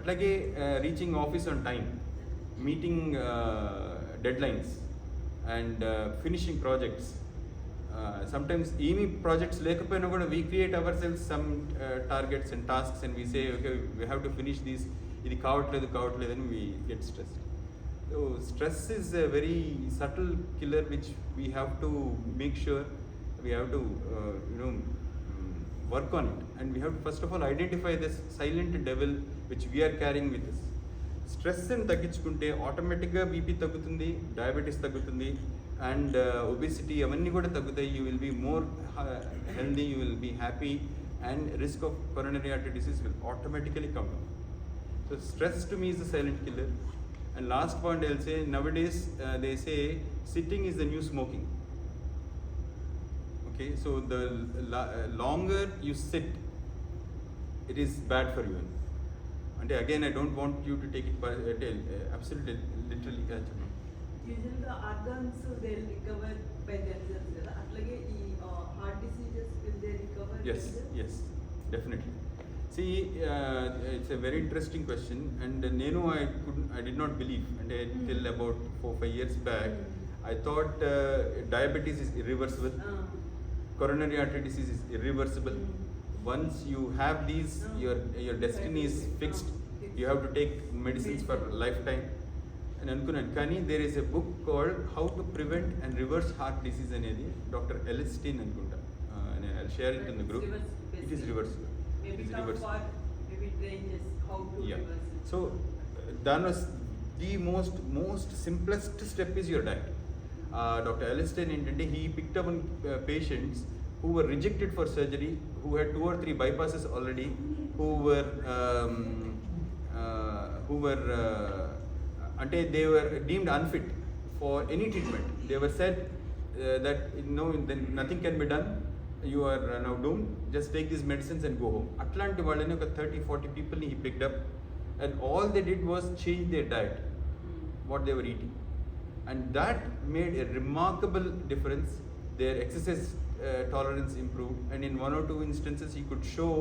అట్లాగే reaching office on time, meeting deadlines and finishing projects. Sometimes ఏమి projects లేకపోయినా కూడా we create our cells some targets and tasks and we say okay we have to finish these, ఇది కావట్లేదు అని we get stress. So stress is a very subtle killer which we have to make sure we have to work on it, and we have to first of all identify this silent devil which we are carrying with us. Stress and తగ్గించుకుంటే ఆటోమేటిక్గా BP తగ్గుతుంది, diabetes తగ్గుతుంది, and obesity అవన్నీ కూడా తగ్గుతాయి. You will be more healthy, you will be happy, and risk of coronary artery disease will automatically come down. So stress to me is the silent killer. And last point I'll say, nowadays they say sitting is the new smoking. Okay, so the longer you sit, it is bad for you. And again, I don't want you to take it absolutely literally. Usually the organs they'll recover by themselves. Atlage ee heart diseases will they recover? Yes, definitely. See, it's a very interesting question, and I did not believe, and till about 4-5 years back, I thought diabetes is irreversible. Coronary artery disease is irreversible. Once you have these, your destiny is fixed. You have to take medicines for lifetime. And anukunnanu kani there is a book called How to Prevent and Reverse Heart Disease anedi Dr. Elstein anukunta, and I'll share it in the group. It is reversible. Maybe it ranges how to reverse it. So that was the most simplest step is your diet. Dr. Elstein ఏంటంటే he picked up on patients who were rejected for surgery, who had 2 or 3 bypasses already, who were they were deemed unfit for any treatment. They were said that then nothing can be done, you are now doomed, just take these medicines and go home. Atlanti వాళ్ళని ఒక 30-40 people he picked up, and all they did was change their diet, what they were eating. And that made a remarkable difference. Their exercise tolerance improved, and in 1 or 2 instances he could show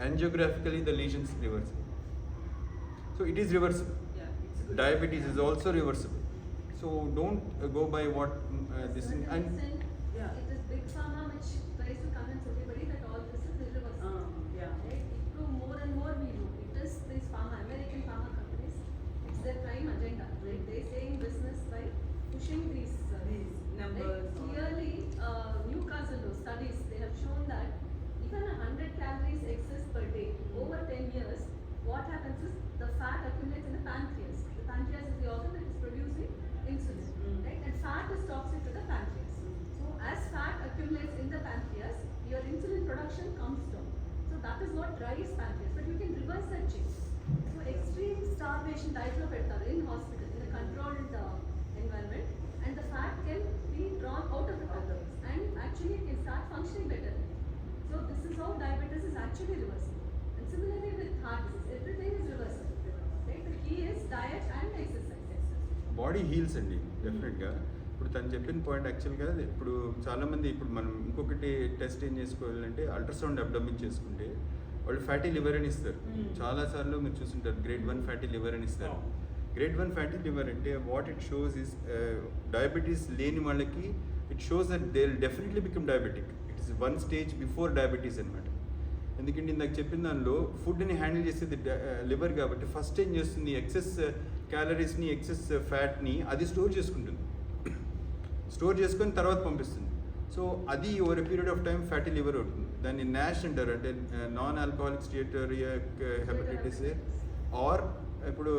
angiographically the lesions reversible. So it is reversible. It's good. Diabetes is also reversible. So don't go by what this So and it is big pharma which tries to convince everybody that all this is irreversible. Right? More and more we know it is these American pharma companies. It's their prime agenda. Right? They say in business by pushing these numbers. Like clearly, Newcastle studies they have shown that even 100 calories excess per day over 10 years, what happens is the fat accumulates in the pancreas. The pancreas is the organ that is producing insulin, right? And fat is toxic to the pancreas. So as fat accumulates in the pancreas, your insulin production comes down. So that is what drives pancreas. But you can reverse that change. So extreme starvation diet lo pedtaru in hospital in a controlled environment, and the fat can be drawn out of the pancreas, and actually it can start functioning better. So this is how diabetes is actually reversible. And similarly with heart disease, everything is reversible. Right? The key is diet and exercise. Body heels అండి డెఫినెట్గా. ఇప్పుడు తను చెప్పిన point యాక్చువల్గా ఇప్పుడు చాలామంది ఇప్పుడు మనం ఇంకొకటి టెస్ట్ ఏం చేసుకోవాలంటే అల్ట్రాసౌండ్ అబ్డమిన్ చేసుకుంటే వాళ్ళు ఫ్యాటీ లివర్ అని ఇస్తారు. చాలాసార్లు మీరు చూస్తుంటారు గ్రేడ్ 1 ఫ్యాటీ లివర్ అని ఇస్తారు. గ్రేడ్ 1 ఫ్యాటీ లివర్ అంటే what it shows is diabetes లేని వాళ్ళకి it shows that they will definitely become diabetic. It is 1 stage before diabetes అనమాట. ఎందుకంటే ఇందాక చెప్పిన దానిలో ఫుడ్ని హ్యాండిల్ చేసేది లివర్ కాబట్టి ఫస్ట్ ఏం చేస్తుంది, ఎక్సెస్ క్యాలరీస్ని ఎక్సెస్ ఫ్యాట్ని అది స్టోర్ చేసుకుంటుంది. స్టోర్ చేసుకొని తర్వాత పంపిస్తుంది. సో అది over a period of time fatty liver అవుతుంది. దాన్ని నాష్ అంటారు, అంటే non alcoholic steatotic hepatitis, or ఇప్పుడు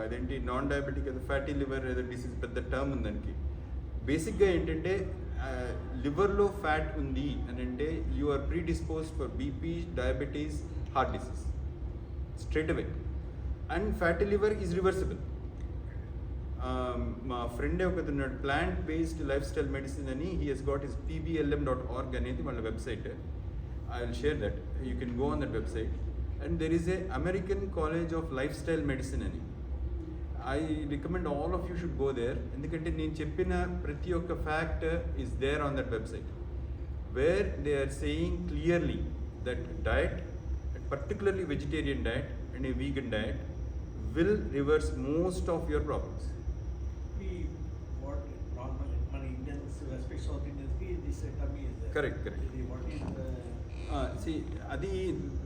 అదేంటి నాన్ డయాబెటిక్ ఏదో ఫ్యాటీ లివర్ ఏదో డిసీజ్ పెద్ద టర్మ్ ఉంది దానికి. బేసిక్గా ఏంటంటే లివర్లో ఫ్యాట్ ఉంది అని అంటే you are predisposed for BP, diabetes, heart disease straight away. And fatty liver is reversible. మా ఫ్రెండే ఒకతున్నాడు plant based life style medicine అని, he has got his pblm.org అనేది వాళ్ళ website. I will share that, you can go on that website. And there is a American College of life style medicine అని. I recommend all of you should go there, ఎందుకంటే నేను చెప్పిన ప్రతి ఒక్క fact is there on that website, where they are saying clearly that diet, particularly vegetarian diet and a vegan diet, will reverse most of your problems. What normal మన Indians, especially South Indians, this tummy is there. Correct. What is See, adi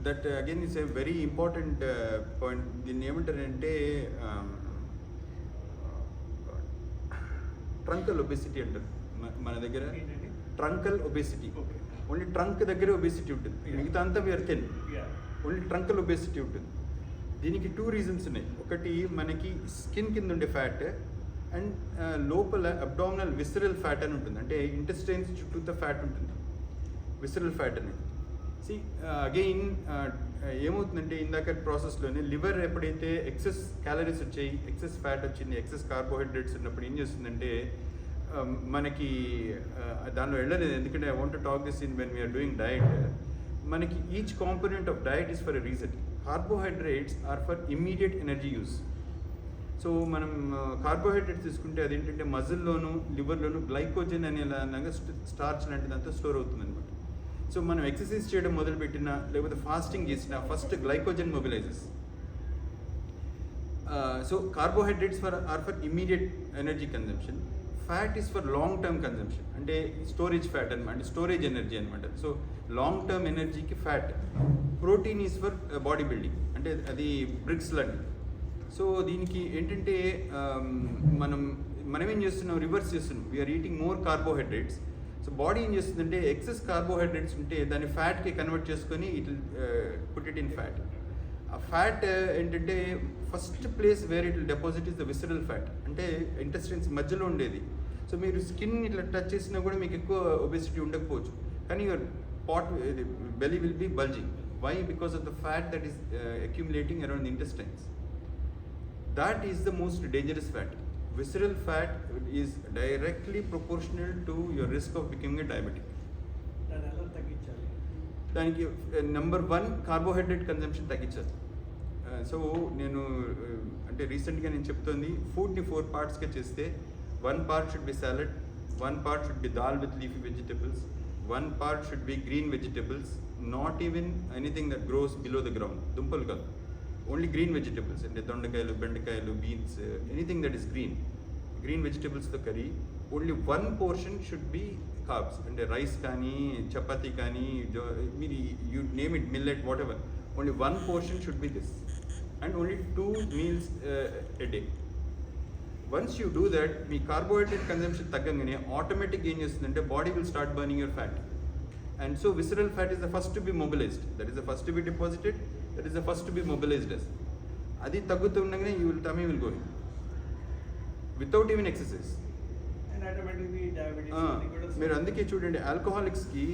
that again is a very important point. దీన్ని ఏమంటారంటే ట్రంకల్ obesity అంటారు మన దగ్గర. ఏంటండి? Truncal obesity. Okay. Only trunk దగ్గర obesity ఉంటుంది, మిగతా అంతా were thin. Only truncal obesity ఉంటుంది. దీనికి 2 రీజన్స్ ఉన్నాయి. ఒకటి మనకి స్కిన్ కింద ఉండే ఫ్యాట్ అండ్ లోపల అబ్డామినల్ విసరల్ ఫ్యాట్ అని ఉంటుంది, అంటే ఇంటెస్టైన్స్ చుట్టూతో ఫ్యాట్ ఉంటుంది, విసరల్ ఫ్యాట్ అనేది. సి అగైన్ ఏమవుతుందంటే ఇందాక ప్రాసెస్లోనే లివర్ ఎప్పుడైతే ఎక్సెస్ క్యాలరీస్ వచ్చాయి, ఎక్సెస్ ఫ్యాట్ వచ్చింది, ఎక్సెస్ కార్బోహైడ్రేట్స్ ఉన్నప్పుడు ఏం చేస్తుందంటే మనకి దానిలో వెళ్ళలేదు. ఎందుకంటే I want to talk this in when we're doing diet. మనకి each component of diet is for a reason. Carbohydrates are for immediate energy use. So మనం కార్బోహైడ్రేట్స్ తీసుకుంటే అదేంటంటే మజిల్లోను లివర్లోను గ్లైకోజన్ అనేలాగా స్టార్చ్ లాంటిదంతా స్టోర్ అవుతుంది అనమాట. సో మనం ఎక్సర్సైజ్ చేయడం మొదలుపెట్టినా లేకపోతే ఫాస్టింగ్ చేసినా first glycogen mobilises. So carbohydrates are for immediate energy consumption. Fat is for long term consumption, అంటే స్టోరేజ్ ఫ్యాట్ అనమాట, అంటే స్టోరేజ్ ఎనర్జీ అనమాట. సో లాంగ్ టర్మ్ ఎనర్జీకి fat. Protein is for body building, అంటే అది బ్రిక్స్ లాంటిది. So దీనికి ఏంటంటే మనం ఏం చేస్తున్నాం, రివర్స్ చేస్తున్నాం. We are eating more carbohydrates. So body ఏం చేస్తుందంటే ఎక్సెస్ కార్బోహైడ్రేట్స్ ఉంటే దాన్ని ఫ్యాట్కి కన్వర్ట్ చేసుకొని it put it in fat. ఆ ఫ్యాట్ ఏంటంటే first place where it deposit is the visceral fat, అంటే ఇంటెస్టైన్స్ మధ్యలో ఉండేది. సో మీరు స్కిన్ ఇట్లా టచ్ చేసినా కూడా మీకు ఎక్కువ ఒబెసిటీ ఉండకపోవచ్చు, కానీ your belly will be bulging. Why? Because of the fat that is accumulating around the intestines. That is the most dangerous fat. Visceral fat is directly proportional to your risk of becoming a diabetic. దాన్ని ఎలా తగ్గించాలి? దానికి number 1 carbohydrate consumption తగ్గించాలి. So నేను అంటే రీసెంట్గా నేను చెప్తుంది, ఫుడ్ని 4 పార్ట్స్గా చేస్తే 1 part should be salad, 1 part should be dal with leafy vegetables, 1 part should be green vegetables, not even anything that grows below the ground. దుంపలు కాదు, ఓన్లీ గ్రీన్ వెజిటబుల్స్, అంటే దొండకాయలు, బెండకాయలు, beans, anything that is green వెజిటబుల్స్తో curry. Only 1 portion should be carbs, అంటే rice కానీ చపాతీ కానీ మీరు you name it, millet, whatever. Only 1 portion should be this, and only 2 meals a day. Once you do that, మీ carbohydrate consumption తగ్గగానే automatic ఏం చేస్తుందంటే body will start burning your fat. And so visceral fat is the first to be mobilized, that is the first to be deposited, that is the first to be mobilized as. Adi taggutunnagane tummy will go in without even exercise. And automatically diabetes కూడా మీరు అందుకే చూడండి ఆల్కహాలిక్స్కి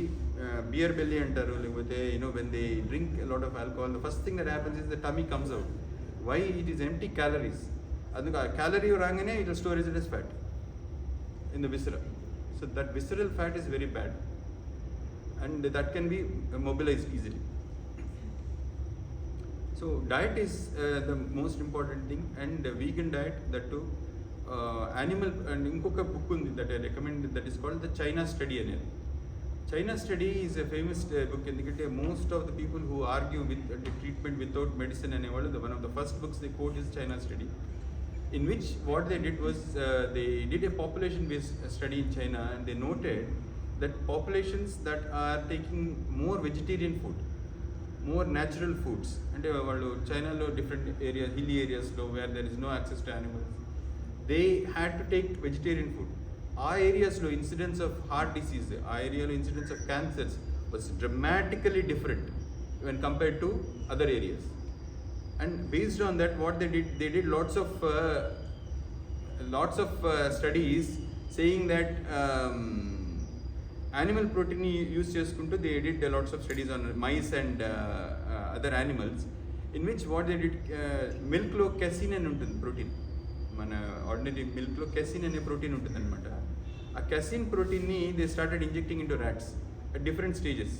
beer belly అంటారు, లేకపోతే when they drink a lot of alcohol, the first thing that happens is the tummy comes out. Why? It is empty calories. అందుకు ఆ calorie రాగానే it will store it as fat in the viscera. So that visceral fat is very bad, and that can be mobilized easily. So diet is the most important thing, and vegan diet, that too animal. And inkoka book undi that I recommend, that is called the China Study అనేది. China Study is a famous book, ఎందుకంటే most of the people who argue with treatment without medicine అనేవాళ్ళు, one of the first books they quote is China Study, in which what they did was they did a population based study in China, and they noted that populations that are taking more vegetarian food, more natural foods, and వాళ్ళు చైనాలో different areas, hilly areas లో where there is no access to animals, they had to take vegetarian food. ఆ ఏరియాస్లో incidence of heart disease, ఆ ఏరియాలో incidence of cancers was dramatically different when compared to other areas. And based on that, what they did lots of studies saying that animal protein use చేసుకుంటూ they did lots of studies on mice and other animals, in which what they did, milk లో casein అని ఉంటుంది protein, మన ordinary milk లో casein అనే protein ఉంటుంది అనమాట. ఆ casein ప్రోటీన్ని they started injecting into rats at different stages.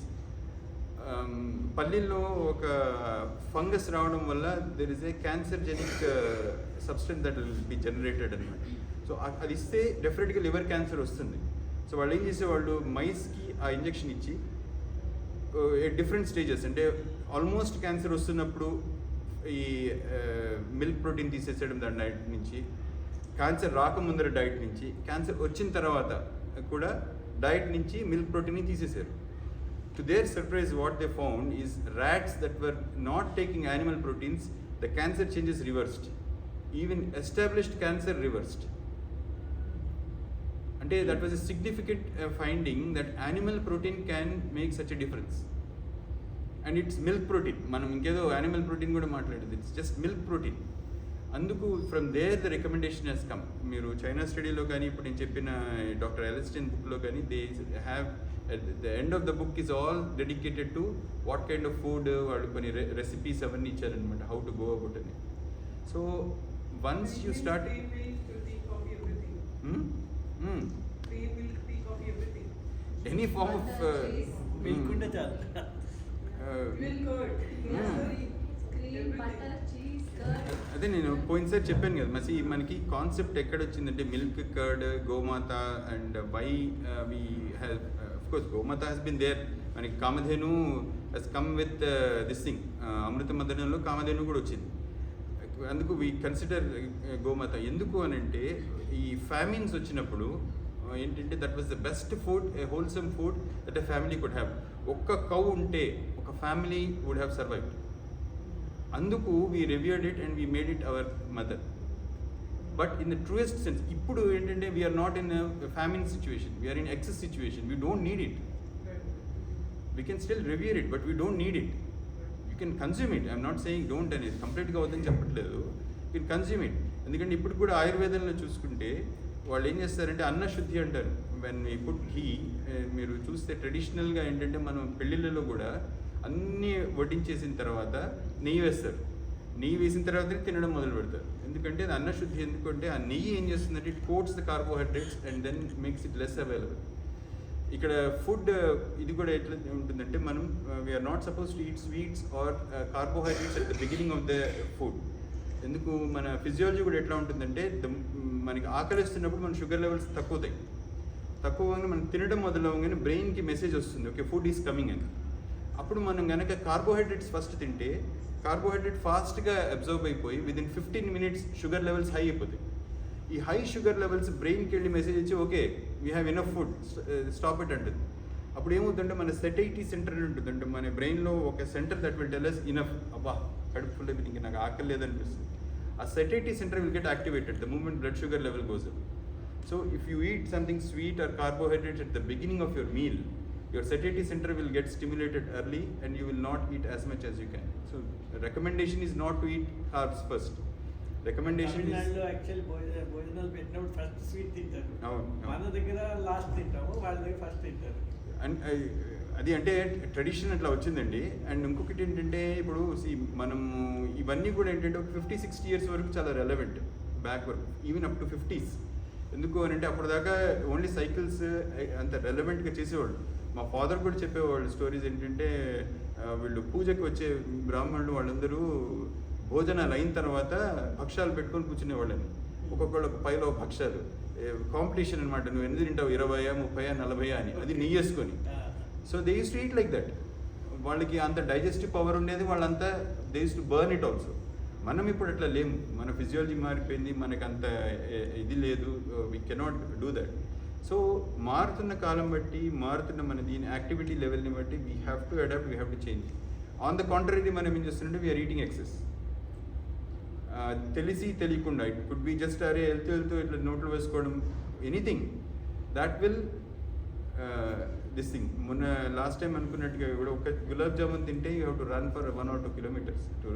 పల్లీల్లో ఒక ఫంగస్ రావడం వల్ల there is a carcinogenic substance that will be generated అనమాట. సో అది ఇస్తే డెఫినెట్గా లివర్ క్యాన్సర్ వస్తుంది. సో వాళ్ళు ఏం చేసేవాళ్ళు, మైస్కి ఆ ఇంజెక్షన్ ఇచ్చి డిఫరెంట్ స్టేజెస్, అంటే ఆల్మోస్ట్ క్యాన్సర్ వస్తున్నప్పుడు ఈ మిల్క్ ప్రోటీన్ తీసేసేయడం దాని డైట్ నుంచి, క్యాన్సర్ రాకముందర డైట్ నుంచి, క్యాన్సర్ వచ్చిన తర్వాత కూడా డైట్ నుంచి మిల్క్ ప్రోటీన్ని తీసేశారు. To their surprise what they found is rats that were not taking animal proteins, the cancer changes reversed, even established cancer reversed. అంటే that was a significant finding that animal protein can make such a difference. And it's milk protein, మనం ఇంకేదో animal protein కూడా మాట్లాడేది, it's just milk protein. అందుకు from there the recommendation has come. మీరు China స్టడీలో కానీ ఇప్పుడు నేను చెప్పిన డాక్టర్ ఎలిస్టిన్ బుక్లో కానీ they have the end of the book is all dedicated to what kind of food, వాళ్ళు కొన్ని రెసిపీస్ అవన్నీ ఇచ్చారనమాట, హౌ టు గో అబౌట్ అని. So once you start any form of milk ఉంటే చాలు. అదే నేను పోయినసారి చెప్పాను కదా, మనకి concept ఎక్కడొచ్చిందంటే milk curd, Gomata and why we have of course Gomata has been there. మనకి Kamadhenu has come with this thing, అమృత మదనంలో కామధేను కూడా వచ్చింది. అందుకు వీ కన్సిడర్ గోమాత. ఎందుకు అని అంటే ఈ ఫ్యామిన్స్ వచ్చినప్పుడు ఏంటంటే that was the best food, a wholesome food that a family could have. ఒక్క కౌ ఉంటే ఒక ఫ్యామిలీ వుడ్ హ్యావ్ సర్వైవ్డ్. అందుకు we revered it and we made it our mother. But in the truest sense ఇప్పుడు ఏంటంటే we are not in famine situation, we are in excess situation. We don't need it. We can still revere it but we don't need it. You can consume it. I'm not saying don't అనేది, కంప్లీట్గా అవుతుందని చెప్పట్లేదు. You can consume it. ఎందుకంటే ఇప్పుడు కూడా ఆయుర్వేదంలో చూసుకుంటే వాళ్ళు ఏం చేస్తారంటే అన్న శుద్ధి అంటారు. వెన్ వీ పుట్ ఘీ, మీరు చూస్తే ట్రెడిషనల్గా ఏంటంటే మనం పెళ్ళిళ్ళలో కూడా అన్నీ వడ్డించేసిన తర్వాత నెయ్యి వేస్తారు. నెయ్యి వేసిన తర్వాతనే తినడం మొదలు పెడతారు. ఎందుకంటే అది అన్నశుద్ధి. ఎందుకంటే ఆ నెయ్యి ఏం చేస్తుందంటే it coats the carbohydrates and then makes it less available. ఇక్కడ ఫుడ్ ఇది కూడా ఎట్లా ఉంటుందంటే మనం we are not supposed to eat sweets or carbohydrates at the beginning of the food. ఎందుకు మన ఫిజియాలజీ కూడా ఎట్లా ఉంటుందంటే మనకి ఆకలిస్తున్నప్పుడు మన షుగర్ లెవెల్స్ తక్కువగా మనం తినడం మొదలవగానే బ్రెయిన్కి మెసేజ్ వస్తుంది, ఓకే ఫుడ్ ఈజ్ కమింగ్ అని. అప్పుడు మనం కనుక కార్బోహైడ్రేట్స్ ఫస్ట్ తింటే కార్బోహైడ్రేట్ ఫాస్ట్గా అబ్జర్వ్ అయిపోయి within 15 minutes sugar levels high అయిపోతాయి. ఈ హై షుగర్ లెవెల్స్ బ్రెయిన్కి వెళ్ళి మెసేజ్ ఇచ్చి okay we have enough food, stop it అంటుంది. అప్పుడు ఏమవుతుందంటే మన సెటైటీ సెంటర్ ఉంటుంది, అంటే మన బ్రెయిన్లో ఒక center that will tell us enough, అబ్బా కడుపు ఫుల్ అయిపోయింది, ఇంక నాకు ఆకలి లేదనిపిస్తుంది. ఆ satiety center will get activated the moment blood sugar level goes up. So if you eat something sweet or carbohydrates at the beginning of your meal, your satiety center will get stimulated early and you will not eat as much as you can. So the recommendation is not to eat carbs first. Recommendation is తమిళనాడులో actual భోజనాలు పెట్టినప్పుడు first sweet తింటారు. అవును. మన దగ్గర last తింటాము, వాళ్ళ దగ్గర ఫస్ట్ తింటారు. అండ్ అది అంటే ట్రెడిషన్ అట్లా వచ్చిందండి. అండ్ ఇంకొకటి ఏంటంటే ఇప్పుడు మనము ఇవన్నీ కూడా ఏంటంటే ఒక 50-60 years వరకు చాలా రెలవెంట్, బ్యాక్ వరకు ఈవెన్ అప్ టు 50s. ఎందుకు అని అంటే అప్పటిదాకా ఓన్లీ సైకిల్స్ అంత రెలవెంట్గా చేసేవాళ్ళు. మా ఫాదర్ కూడా చెప్పేవాళ్ళు స్టోరీస్ ఏంటంటే వీళ్ళు పూజకి వచ్చే బ్రాహ్మణులు వాళ్ళందరూ భోజనాలు అయిన తర్వాత భక్ష్యాలు పెట్టుకొని కూర్చునేవాళ్ళని, ఒక్కొక్కళ్ళు ఒక పైలో భక్ష్యాలు కాంపిటీషన్ అనమాట. నువ్వు ఎన్ని తింటావు, 20, 30, 40 అని, అది నెయ్యేసుకొని. So they use to eat like that. వాళ్ళకి అంత డైజెస్టివ్ పవర్ ఉండేది, వాళ్ళంతా they use to burn it also. మనం ఇప్పుడు అట్లా లేము, మన ఫిజియాలజీ మారిపోయింది, మనకు అంత ఇది లేదు, we cannot do that. So మారుతున్న కాలం బట్టి, మారుతున్న మన దీని యాక్టివిటీ లెవెల్ని బట్టి we have to adapt, we have to change. On the contrary మనం ఏం చేస్తుంటే వీఆర్ ఈటింగ్ ఎక్సెస్. తెలిసి తెలియకుండా, ఇట్ కుడ్ బి జస్ట్ అరే వెళ్తూ ఇట్లా నోట్లు వేసుకోవడం, anything that will this thing. మొన్న లాస్ట్ టైం అనుకున్నట్టుగా కూడా ఒక గులాబ్ జామున్ తింటే you have to run for 1 or 2 kilometers to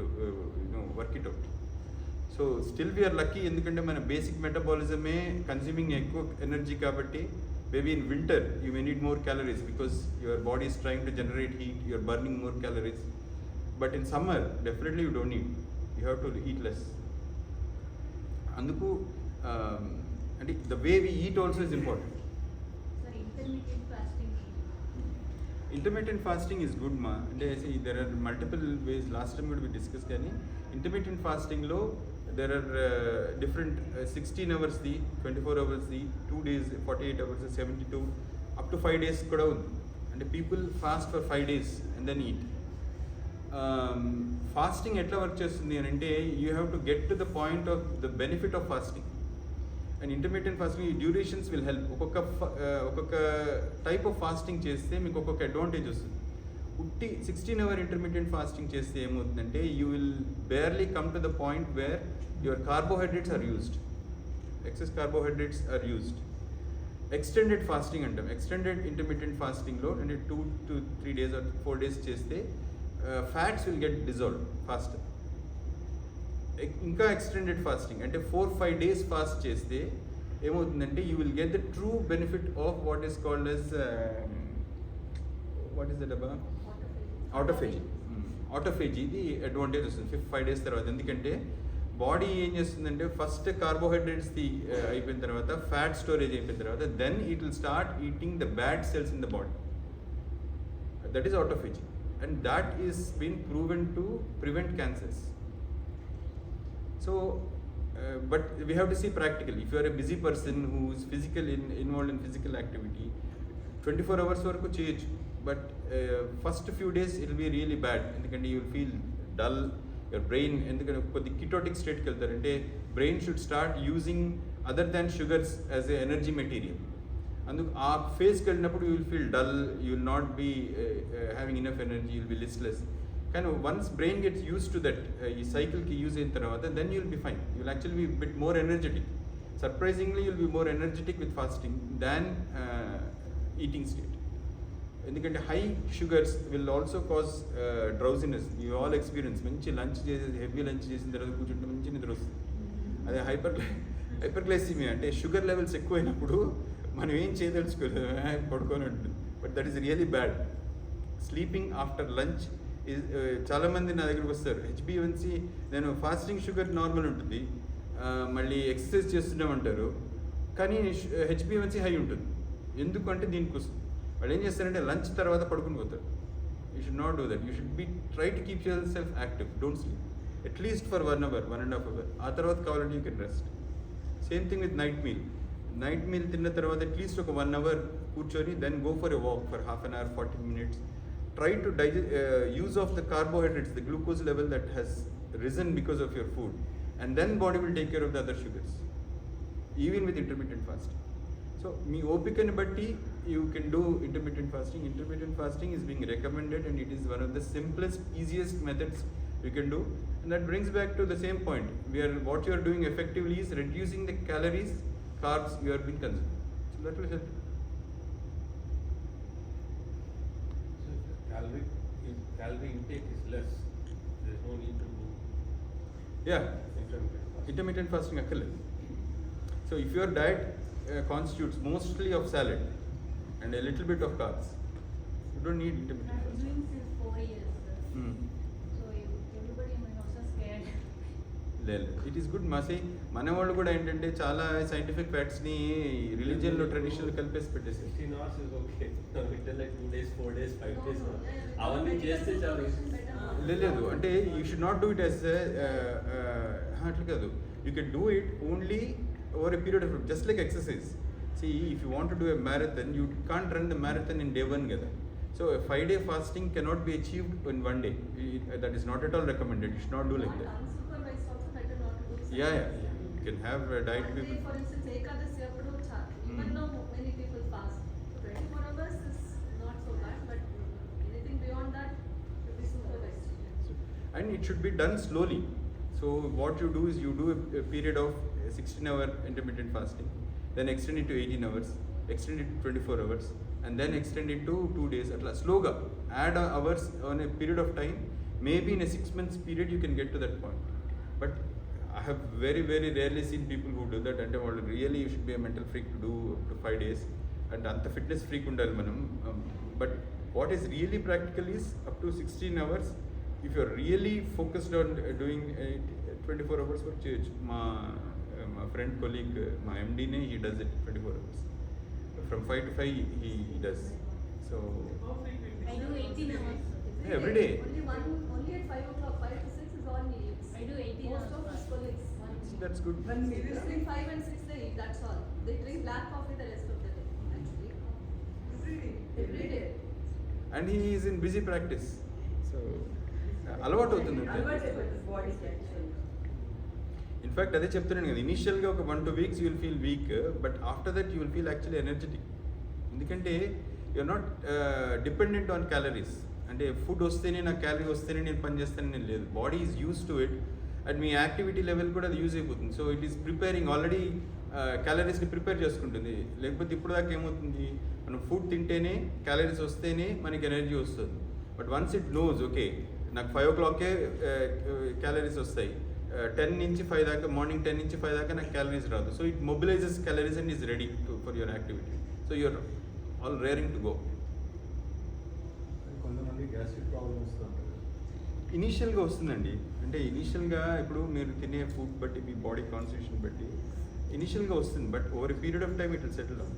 work it out. So still we are lucky, ఎందుకంటే మన బేసిక్ మెటబాలిజమే కన్స్యూమింగ్ ఎక్కువ ఎనర్జీ కాబట్టి maybe in winter you may need more calories because your body is trying to generate heat, you're burning more calories. But in summer definitely you don't need, you have to eat less. అందుకు అంటే the way we eat also is important. Intermittent fasting is good ma. There are multiple ways. Last time we discussed కానీ intermittent fasting లో there are different 16 hours the, 24 hours the, 2 days, 48 hours, 72 up to 5 days కూడా ఉంది. అంటే people fast for 5 days and then eat. Fasting ఎట్లా work చేస్తుంది అని అంటే you have to get to the point of the benefit of fasting. And intermediate fasting ఈ durations will help. ఒక్కొక్క type of fasting చేస్తే మీకు ఒక్కొక్క అడ్వాంటేజ్ వస్తుంది. 16-hour ఇంటర్మీడియట్ ఫాస్టింగ్ చేస్తే ఏమవుతుందంటే you will barely come to the point where your carbohydrates are used, excess carbohydrates are used. Extended fasting అంటాం. Extended intermediate ఫాస్టింగ్లో అంటే 2 to 3 days or 4 days చేస్తే fats will get dissolve fast. ఇంకా extended fasting అంటే 4-5 days fast చేస్తే ఏమవుతుందంటే you will get the true benefit of what is called as what is that అబా autophagy. ఆటోఫేజీది అడ్వాంటేజ్ వస్తుంది 5 days తర్వాత. ఎందుకంటే బాడీ ఏం చేస్తుందంటే ఫస్ట్ కార్బోహైడ్రేట్స్ది అయిపోయిన తర్వాత ఫ్యాట్ స్టోరేజ్ అయిపోయిన తర్వాత then it will start eating the bad cells in the body. That is autophagy and that is been proven to prevent cancers. So but we have to see practically. If you are a busy person who is involved in physical activity, 24 hours వరకు చేయొచ్చు. But first few days it will be really bad. ఎందుకంటే you will feel dull, your brain ఎందుకంటే కొద్ది కిటోటిక్ స్టేట్కి వెళ్తారు. అంటే brain should start using other than sugars as a energy material. అందుకు ఆ ఫేజ్కి వెళ్ళినప్పుడు you will feel dull, you will not be having enough energy, you will be listless. కానీ once brain gets use to that, ఈ సైకిల్కి use అయిన తర్వాత then you will be fine. You will actually be bit more energetic. Surprisingly you will be more energetic with fasting than eating state. ఎందుకంటే high sugars will also cause drowsiness. You all experience. మంచి lunch చేసి heavy lunch చేసిన తర్వాత కూర్చుంటే మంచి నిద్ర వస్తుంది. అదే హైపర్గ్లైసిమియా అంటే షుగర్ లెవెల్స్ ఎక్కువైనప్పుడు మనం ఏం చేయదలుచుకోలేదు, పడుకొని ఉంటుంది. But that is really bad. Sleeping after lunch is చాలామంది నా దగ్గరికి వస్తారు. హెచ్బిఎన్సి నేను ఫాస్టింగ్ షుగర్ నార్మల్ ఉంటుంది, మళ్ళీ ఎక్సర్సైజ్ చేస్తున్నామంటారు, కానీ హెచ్బిఎన్సి హై ఉంటుంది. ఎందుకంటే దీనికోసం వాళ్ళు ఏం చేస్తారంటే లంచ్ తర్వాత పడుకుని పోతారు. You should not do that. You should be try to keep your self active. Don't sleep at least for 1 hour, 1.5 hours. ఆ తర్వాత కావాలంటే you can rest. Same thing with night meal. Night meal తిన్న తర్వాత at least ఒక 1 hour కూర్చొని then go for a walk for half an hour, 40 minutes. Try to use of the carbohydrates, the glucose level that has risen because of your food, and then body will take care of the other sugars, even with intermittent fasting. So మీ ఓపికని బట్టి you can do intermittent fasting. Intermittent fasting is being recommended and it is one of the simplest, easiest methods you can do. And that brings back to the same point. What you are doing effectively is reducing the calories, carbs you are being consumed. So that will help. So if calorie intake is less, there is no need to do intermittent fasting akkale. So if your diet constitutes mostly of salad and a little bit of carbs, you don't need intermittent I'm fasting. doing since 4 years, sir. So everybody might also scared. It is good. మన వాళ్ళు కూడా ఏంటంటే చాలా scientific ఫ్యాక్ట్స్ని రిలీజియన్లో traditional కలిపేసి పెట్టేసి 16 hours is okay. We tell like 2 days, 4 days, 5 days. అవన్నీ చేస్తే చాలు. లేదు అంటే you should not do it as అట్లా కాదు. You can do it only over a period of just like exercise. See, if you want to do a marathon, you can't run the marathon in day 1 కదా. So a 5-day fasting cannot be achieved in 1 day. That is not at all recommended. You should not do like that. Unsupervised also better not to do. Yeah. You can have a diet. One day, for instance, Ekadasi appudu even now many people fast. So 24 hours is not so bad, but anything beyond that should be supervised. And it should be done slowly. So what you do is you do a period of 16-hour intermittent fasting, then extend it to 18 hours, extend it to 24 hours, and then extend it to 2 days. Atla sloga add hours on a period of time. Maybe in a 6 months period you can get to that point. But I have very, very rarely seen people who do that. And really you should be a mental freak to do up to 5 days. And anta fitness freak undali manam. But what is really practical is up to 16 hours. If you are really focused on doing 24 hours work cheyochu. My friend colleague, my MD ne, he does it 24 hours. From 5 to 5 he does. So I do 18 hours. Yeah, every day. Only at 5 o'clock, 5 to 6 is all he eats. I do 18 Most hours. of his colleagues. that's good. Between 5 and 6 they eat, that's all. They drink black coffee the rest of the day, actually. Every day. Every day. And he is in busy practice. So అలవాటు అవుతుంది అలవాటు అయిపోతుంది బాడీకి actually. In fact అదే చెప్తున్నాను కదా, ఇనీషియల్గా ఒక 1-2 weeks you will feel weak, but after that you will feel actually energetic. ఎందుకంటే you're not dependent on calories. అంటే ఫుడ్ వస్తేనే నాకు క్యాలరీ వస్తేనే నేను పని చేస్తానని లేదు. Body is use to it and మీ యాక్టివిటీ లెవెల్ కూడా అది యూజ్ అయిపోతుంది. So it is preparing already క్యాలరీస్ని ప్రిపేర్ చేసుకుంటుంది. లేకపోతే ఇప్పుడు దాకా ఏమవుతుంది, మనం ఫుడ్ తింటేనే క్యాలరీస్ వస్తేనే మనకి ఎనర్జీ వస్తుంది. But once it knows okay నాకు 5 o'clockకే క్యాలరీస్ వస్తాయి, 10 నుంచి 5 దాకా, మార్నింగ్ 10 నుంచి 5 దాకా నాకు క్యాలరీస్ రాదు. So it mobilises calories and is ready for your activity. So you're all raring to go. కొంతమంది గ్యాస్ట్రిక్ ప్రాబ్లమ్ వస్తుంటారు. ఇనీషియల్గా వస్తుందండి. అంటే ఇనీషియల్గా ఇప్పుడు మీరు తినే ఫుడ్ బట్టి, మీ బాడీ కాన్స్టిట్యూషన్ బట్టి ఇనీషియల్గా వస్తుంది. But over a period of time it will settle down.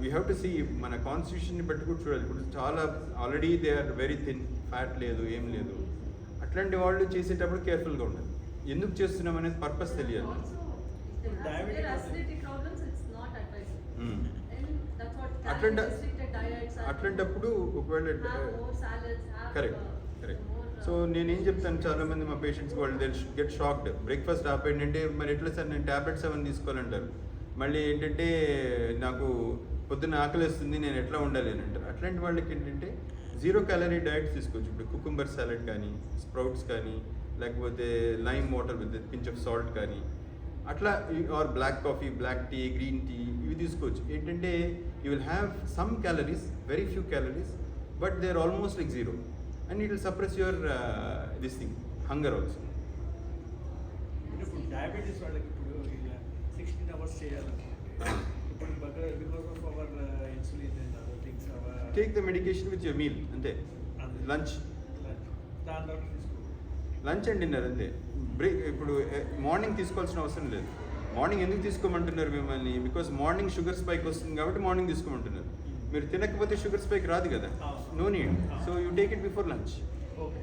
We have to see మన కాన్స్టిట్యూషన్ని బట్టి కూడా చూడాలి. ఇప్పుడు చాలా already they are very thin, fat లేదు, ఏం లేదు. అట్లాంటి వాళ్ళు చేసేటప్పుడు కేర్ఫుల్గా ఉండాలి. ఎందుకు చేస్తున్నాం అనేది పర్పస్ తెలియాలి. Also, if they have severe acidity problems, it's not advisable. Hmm. And that's what అట్లాంటి calorie restricted diets are. అట్లాంటప్పుడు ఒకవేళ Have more salads, have correct correct. more. So నేనేం చెప్తాను, చాలా మంది మా పేషెంట్స్ వాళ్ళు దే గెట్ షాక్డ్. బ్రేక్ఫాస్ట్ ఆపేయండి అంటే మరి ఎట్లా సార్ నేను ట్యాబ్లెట్స్ అవన్నీ తీసుకోవాలంటారు. మళ్ళీ ఏంటంటే నాకు పొద్దున్న ఆకలిస్తుంది, నేను ఎట్లా ఉండాలి అని అంటారు. అట్లాంటి వాళ్ళకి ఏంటంటే 0 calorie డైట్స్ తీసుకోవచ్చు. ఇప్పుడు కుకుంబర్ సాలెడ్ కానీ, స్ప్రౌట్స్ కానీ, లేకపోతే lime water with pinch of salt కానీ, అట్లా or black coffee, black tea, green tea ఇవి తీసుకోవచ్చు. ఏంటంటే you will have some calories, very few calories, but they are almost like 0 and it will suppress your this thing hunger also. ఇప్పుడు diabetes వాళ్ళకి ఇప్పుడు 16 hours చేయాలనుకుంటే ఇప్పుడు because of our insulin and other things take the medication with your meal అంతే. Lunch దాని తర్వాత తీసుకో. Lunch and dinner అంతే. బ్రేక్ ఇప్పుడు మార్నింగ్ తీసుకోవాల్సిన అవసరం లేదు. మార్నింగ్ ఎందుకు తీసుకోమంటున్నారు మిమ్మల్ని? బికాస్ మార్నింగ్ షుగర్ స్పైక్ వస్తుంది కాబట్టి మార్నింగ్ తీసుకోమంటున్నారు. మీరు తినకపోతే షుగర్ స్పైక్ రాదు కదా, no need. So you take it before lunch. Okay.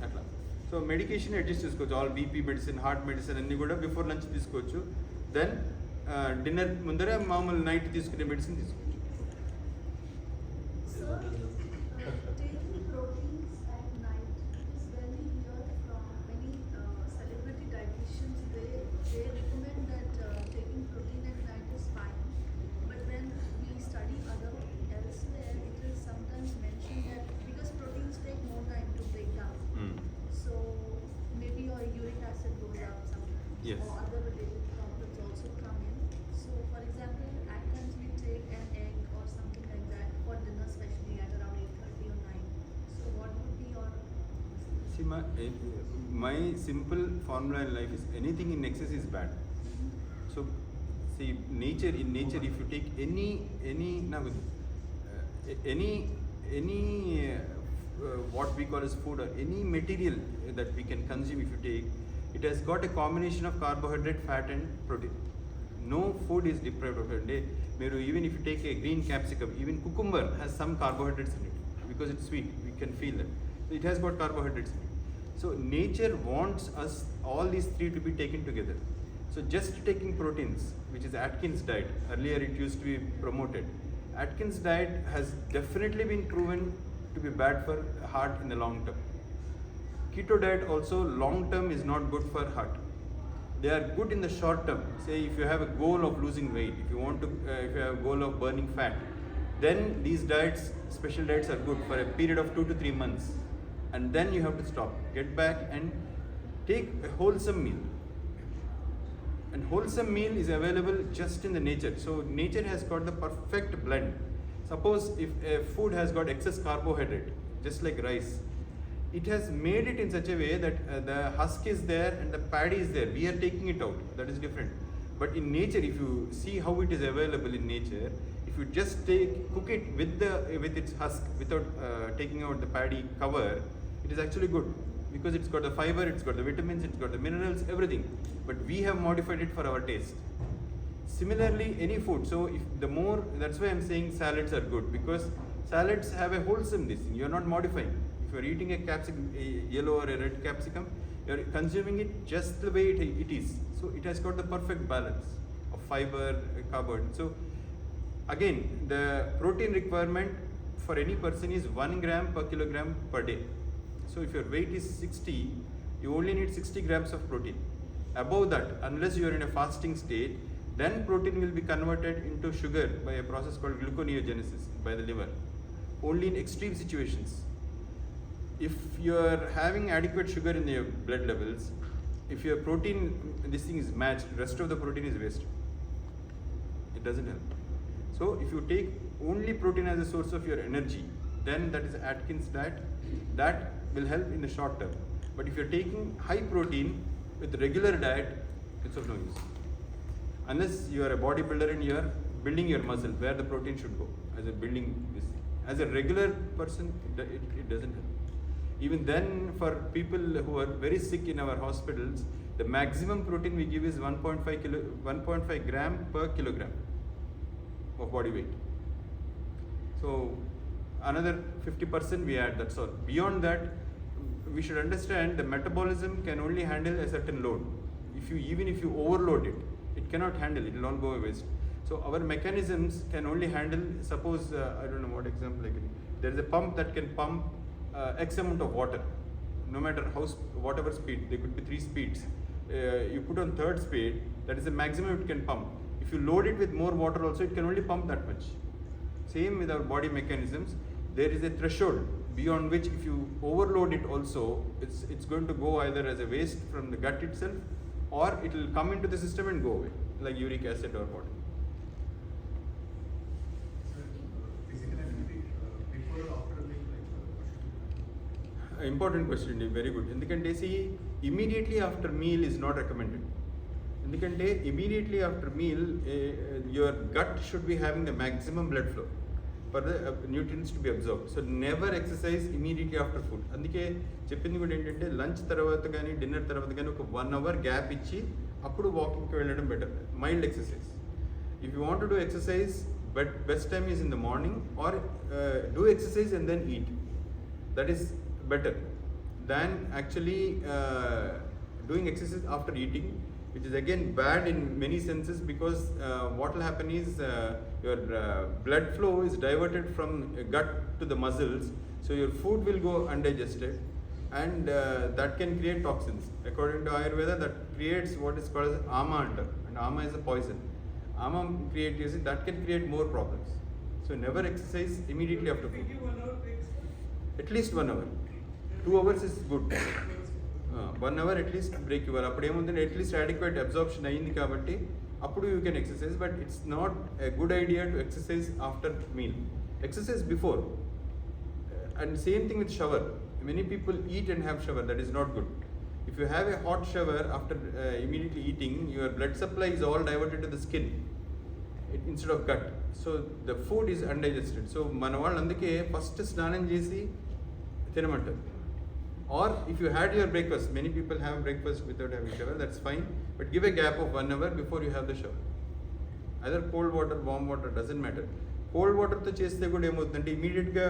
అట్లా. సో మెడికేషన్ అడ్జస్ట్ చేసుకోవచ్చు. All BP medicine, heart medicine అన్నీ కూడా బిఫోర్ లంచ్ తీసుకోవచ్చు. దెన్ డిన్నర్ ముందర మామూలు నైట్ తీసుకునే మెడిసిన్ తీసుకోవచ్చు. Sir, taking proteins at night is when we hear from many celebrity dietitians. They recommend that taking protein at night is fine. But when we study elsewhere, it is sometimes mentioned that because proteins take more time to break down, so maybe your uric acid goes up sometimes, Yes. or other related problems also come in. So, for example, at times we take an egg or something like that for dinner, especially at around 8:30 or 9. So, what would be your See, my simple formula in life is anything in excess is bad. So, see, in nature, if you take any what we call as food or any material that we can consume, if you take, it has got a combination of carbohydrate, fat and protein. No food is deprived of it. Even if you take a green capsicum, even cucumber has some carbohydrates in it because it's sweet. We can feel that. So it has got carbohydrates in it. So nature wants us all these three to be taken together. So just taking proteins, which is Atkins diet, earlier it used to be promoted. Atkins diet has definitely been proven to be bad for heart in the long term. Keto diet also long term is not good for heart. They are good in the short term. Say if you have a goal of losing weight, if you want to, if you have a goal of burning fat, then these diets, special diets are good for a period of 2 to 3 months. And then you have to stop, get back and take a wholesome meal. And wholesome meal is available just in the nature. So nature has got the perfect blend. Suppose if a food has got excess carbohydrate, just like rice, it has made it in such a way that the husk is there and the paddy is there. We are taking it out. That is different. But in nature, if you see how it is available in nature, if you just cook it with its husk without taking out the paddy cover, it is actually good because it's got the fiber, it's got the vitamins, it's got the minerals, everything. But we have modified it for our taste. Similarly, any food. So if the more, that's why I'm saying salads are good because salads have a wholesome this thing. You're not modifying. If you're eating a capsicum, a yellow or a red capsicum, you're consuming it just the way it is. So it has got the perfect balance of fiber, carbohydrate. So again, the protein requirement for any person is 1 gram per kilogram per day. So if your weight is 60, you only need 60 grams of protein. Above that, unless you are in a fasting state, then protein will be converted into sugar by a process called gluconeogenesis by the liver. Only in extreme situations. If you are having adequate sugar in your blood levels, if your protein, this thing is matched, rest of the protein is waste. It doesn't help. So if you take only protein as a source of your energy, then that is Atkins diet. That will help in the short term. But if you're taking high protein with regular diet, it's of no use. Unless you are a bodybuilder and you are building your muscle, where the protein should go as a building this. As a regular person, it doesn't help. Even then, for people who are very sick in our hospitals, the maximum protein we give is 1.5 gram per kilogram of body weight. So another 50% we add, that's all. Beyond that, we should understand the metabolism can only handle a certain load. Even if you overload it, it cannot handle, it will all go waste. So our mechanisms can only handle, suppose, I don't know what example I can, there is a pump that can pump X amount of water, no matter whatever speed, there could be 3 speeds. You put on 3rd speed, that is the maximum it can pump. If you load it with more water also, it can only pump that much. Same with our body mechanisms, there is a threshold beyond which if you overload it also, it's going to go either as a waste from the gut itself, or it will come into the system and go away, like uric acid or water. Important question, very good. ఎందుకంటే see, immediately after meal is not recommended. ఎందుకంటే immediately after meal, your gut should be having the maximum blood flow for the nutrients to be absorbed. So never exercise immediately after food. అందుకే చెప్పింది కూడా ఏంటంటే lunch తర్వాత కానీ dinner తర్వాత కానీ ఒక 1 hour గ్యాప్ ఇచ్చి అప్పుడు వాకింగ్కి వెళ్ళడం better. Mild exercise. If you want to do exercise, but best time is in the morning, or do exercise and then eat. That is better than actually doing exercise after eating, which is again bad in many senses, because what will happen is your blood flow is diverted from gut to the muscles, so your food will go undigested, and that can create toxins. According to Ayurveda, that creates what is called as ama under, and ama is a poison. Ama creates, that can create more problems. So never exercise immediately after food. At least 1 hour. 2 hours is good. 1 hour at least break ఇవ్వాలి. అప్పుడు ఏముందంటే at least adequate absorption అయింది కాబట్టి అప్పుడు you can exercise, but it's not a good idea to exercise after meal. Exercise before. And same thing with shower. Many people eat and have shower, that is not good. If you have a hot shower after immediately eating, your blood supply is all diverted to the skin instead of gut. So the food is undigested. So మన వాళ్ళు అందుకే first స్నానం చేసి తినమంటారు. Or if you had your breakfast, many people have breakfast without having shower, that's fine, but give a gap of 1 hour before you have the shower. Either cold water, warm water, doesn't matter. Cold వాటర్తో చేస్తే కూడా ఏమవుతుందంటే ఇమీడియట్గా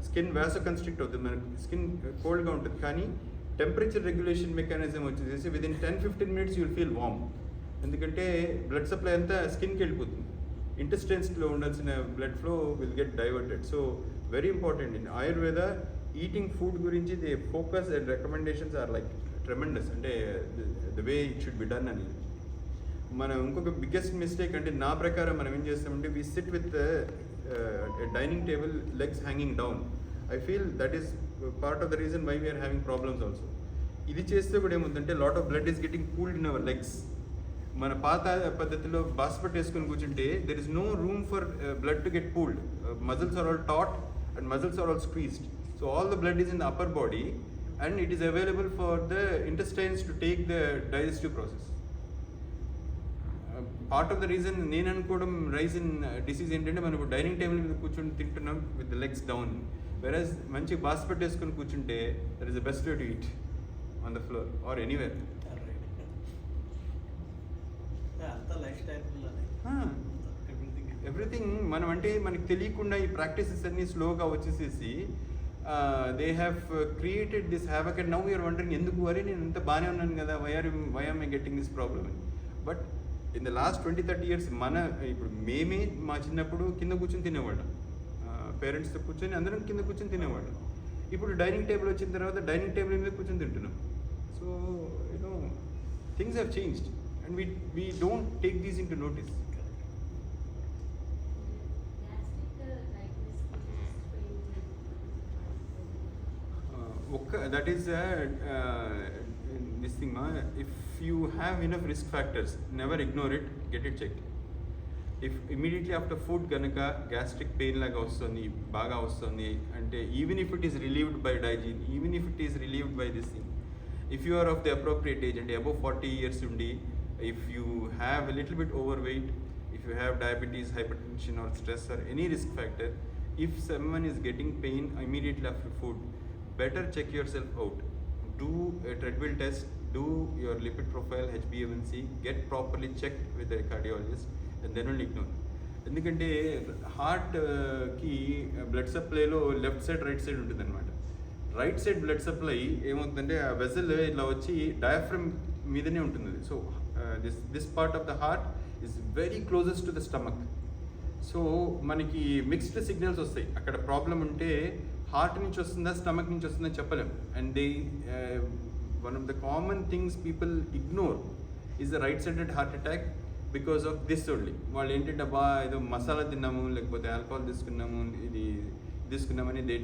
skin వ్యాసో constrict అవుతుంది, మనకి skin కోల్డ్గా ఉంటుంది. కానీ టెంపరేచర్ రెగ్యులేషన్ మెకానిజం వచ్చేసి within 10-15 minutes you will feel warm. ఎందుకంటే బ్లడ్ సప్లై అంతా స్కిన్కి వెళ్ళిపోతుంది. ఇంటెస్టైన్స్లో ఉండాల్సిన blood flow will get diverted. So very important in Ayurveda eating food గురించి the focus and recommendations are like tremendous. అంటే the way it should be done అని. మనం ఇంకొక బిగ్గెస్ట్ మిస్టేక్ అంటే నా ప్రకారం మనం ఏం చేస్తామంటే we sit with dining table legs hanging down. I feel that is part of the reason why we are having problems also. ఇది చేస్తే కూడా ఏముందంటే lot of blood is getting pooled in our legs. మన పాత పద్ధతిలో బాస్పట్ వేసుకొని కూర్చుంటే there is no room for blood to get pooled. Muscles are all taut and muscles are all squeezed. So all the blood is in the upper body and it is available for the intestines to take the digestive process. Part of the reason నేను అనుకోవడం rise in disease ఏంటంటే మనం ఇప్పుడు dining table మీద కూర్చొని తింటున్నాం with the legs down. Versus మంచి బాస్పట్ వేసుకొని కూర్చుంటే that is the best way to eat on the floor or anywhere. Everything మనం అంటే మనకి తెలియకుండా ఈ ప్రాక్టీసెస్ అన్నీ స్లోగా వచ్చేసేసి they have created this havoc and now you're wondering ఎందుకు అరే నేను ఇంత బాగానే ఉన్నాను కదా, why am I getting this problem అని. But in the last 20-30 years మన ఇప్పుడు మేమే మా చిన్నప్పుడు కింద కూర్చొని తినేవాళ్ళం. పేరెంట్స్తో కూర్చొని అందరం కింద కూర్చొని తినేవాళ్ళం. ఇప్పుడు డైనింగ్ టేబుల్ వచ్చిన తర్వాత డైనింగ్ టేబుల్ మీద కూర్చొని తింటున్నాం. So you know things have changed and we don't take these into notice. That is this thing, if you have enough risk factors, never ignore it, get it checked. If immediately after food ganaka gastric pain laga vastundi, baga vastundi ante, even if it is relieved by hygiene, even if it is relieved by this thing, if you are of the appropriate age and above 40 years undi, if you have a little bit overweight, if you have diabetes, hypertension or stress or any risk factor, if someone is getting pain immediately after food, better check yourself out. Do a treadmill test, do your lipid profile, HbA1c, get properly checked with the cardiologist and then only ignore. ఎందుకంటే హార్ట్కి blood సప్లైలో left side right side ఉంటుంది అనమాట. Right side blood supply ఏమవుతుందంటే ఆ vessel ఇలా వచ్చి diaphragm మీదనే ఉంటుంది. So this part of the heart is very closest to the stomach. So మనకి మిక్స్డ్ సిగ్నల్స్ వస్తాయి. అక్కడ ప్రాబ్లం ఉంటే హార్ట్ నుంచి వస్తుందా స్టమక్ నుంచి వస్తుందా చెప్పలేం. And one of the common things people ignore is the right sided heart attack because of this only. వాళ్ళు ఏంటంటే ఏదో మసాలా తిన్నాము లేకపోతే ఆల్కహాల్ తీసుకున్నాము ఇది తీసుకున్నామని they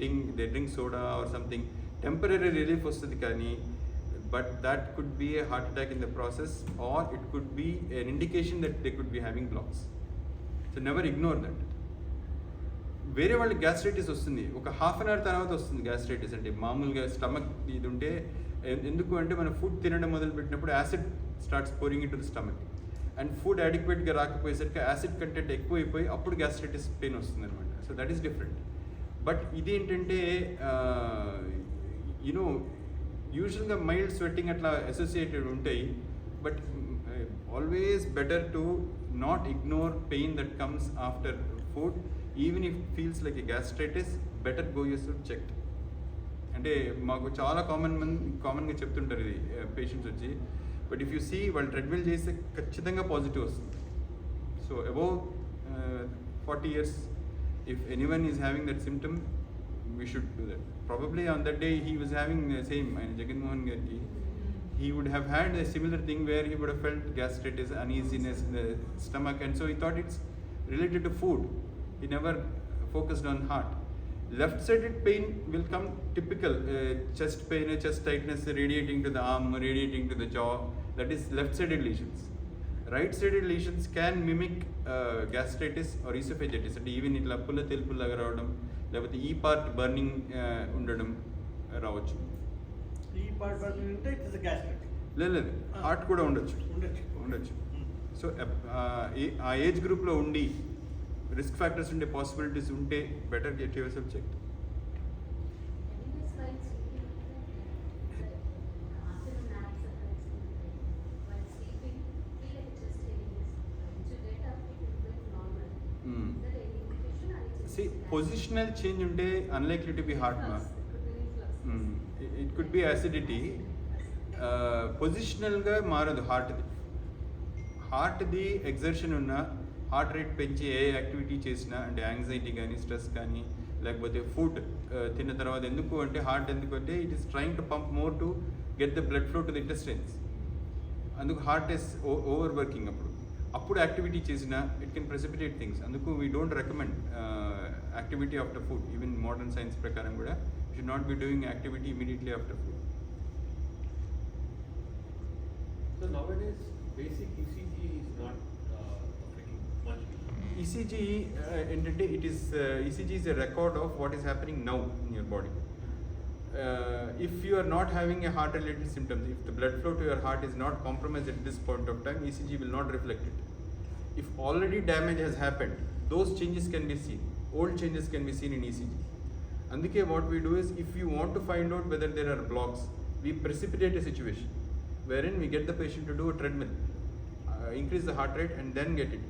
drink soda or something, temporary relief వస్తుంది కానీ but that could be a heart attack in the process or it could be an indication that they could be having blocks. So never ignore that. వేరే వాళ్ళకి gastritis వస్తుంది, ఒక half an hour తర్వాత వస్తుంది gastritis. అంటే మామూలుగా stomach ఇది ఉంటే ఎందుకు అంటే మనం ఫుడ్ తినడం మొదలు పెట్టినప్పుడు acid starts pouring in to the stomach and food అడిక్వేట్గా రాకపోయేసరికి యాసిడ్ కంటెంట్ ఎక్కువైపోయి అప్పుడు గ్యాస్ట్రైటిస్ పెయిన్ వస్తుంది అనమాట. So that is different. But ఇదేంటంటే యూనో యూజువల్గా మైల్డ్ స్వెట్టింగ్ అట్లా అసోసియేటెడ్ ఉంటాయి. But always better to not ignore pain that comes after food. Even if feels like a gastritis, better go your checked. అంటే మాకు చాలా కామన్గా చెప్తుంటారు ఇది పేషెంట్స్ వచ్చి. బట్ ఇఫ్ యూ సీ వాళ్ళు ట్రెడ్మిల్ చేస్తే ఖచ్చితంగా పాజిటివ్ వస్తుంది. So above 40 years, if anyone is having that symptom, we should do that. Probably on that day he was having the same, Jagan Mohan Gargi, he would have had a similar thing where he would have felt gastritis, uneasiness in the stomach, and so he thought it's related to food. He never focused on heart. Left-sided pain will come typical, chest pain, chest tightness radiating to the arm, radiating to the jaw, that is left-sided lesions. Right-sided lesions can mimic gastritis or esophagitis, and even itla pulla telpullaga raavadam లేకపోతే ఈ part burning ఉండడం రావచ్చు. ఈ part burning అంటే it is gastric. లేదు heart కూడా ఉండొచ్చు. So ఆ ఏజ్ గ్రూప్లో ఉండి రిస్క్ ఫ్యాక్టర్స్ ఉండే పాసిబిలిటీస్ ఉంటే better get your self check. See, positional change unte unlikely to be heart ma. It could be acidity. Positional ga maradu heart di exertion unna heart rate penchi A activity చేసినా అంటే anxiety కానీ stress కానీ లేకపోతే food తిన్న తర్వాత ఎందుకు అంటే heart ఎందుకు అంటే it is trying to pump more to get the blood flow to the intestines. అందుకు హార్ట్ ఇస్ ఓవర్ వర్కింగ్. అప్పుడు యాక్టివిటీ చేసినా ఇట్ కెన్ ప్రెసిపిటేట్ థింగ్స్. అందుకు we don't recommend activity after food. Even modern science ప్రకారం కూడా you should not be doing activity immediately after food. So nowadays basic ECG is not affecting much. ECG ఏంటంటే it is ECG is a record of what is happening now in your body. If you are not having a heart related symptoms, if the blood flow to your heart is not compromised at this point of time, ECG will not reflect it. If already damage has happened, those changes can be seen. Old changes can be seen in ECG. Andike what we do is, if you want to find out whether there are blocks, we precipitate a situation wherein we get the patient to do a treadmill, increase the heart rate and then get it.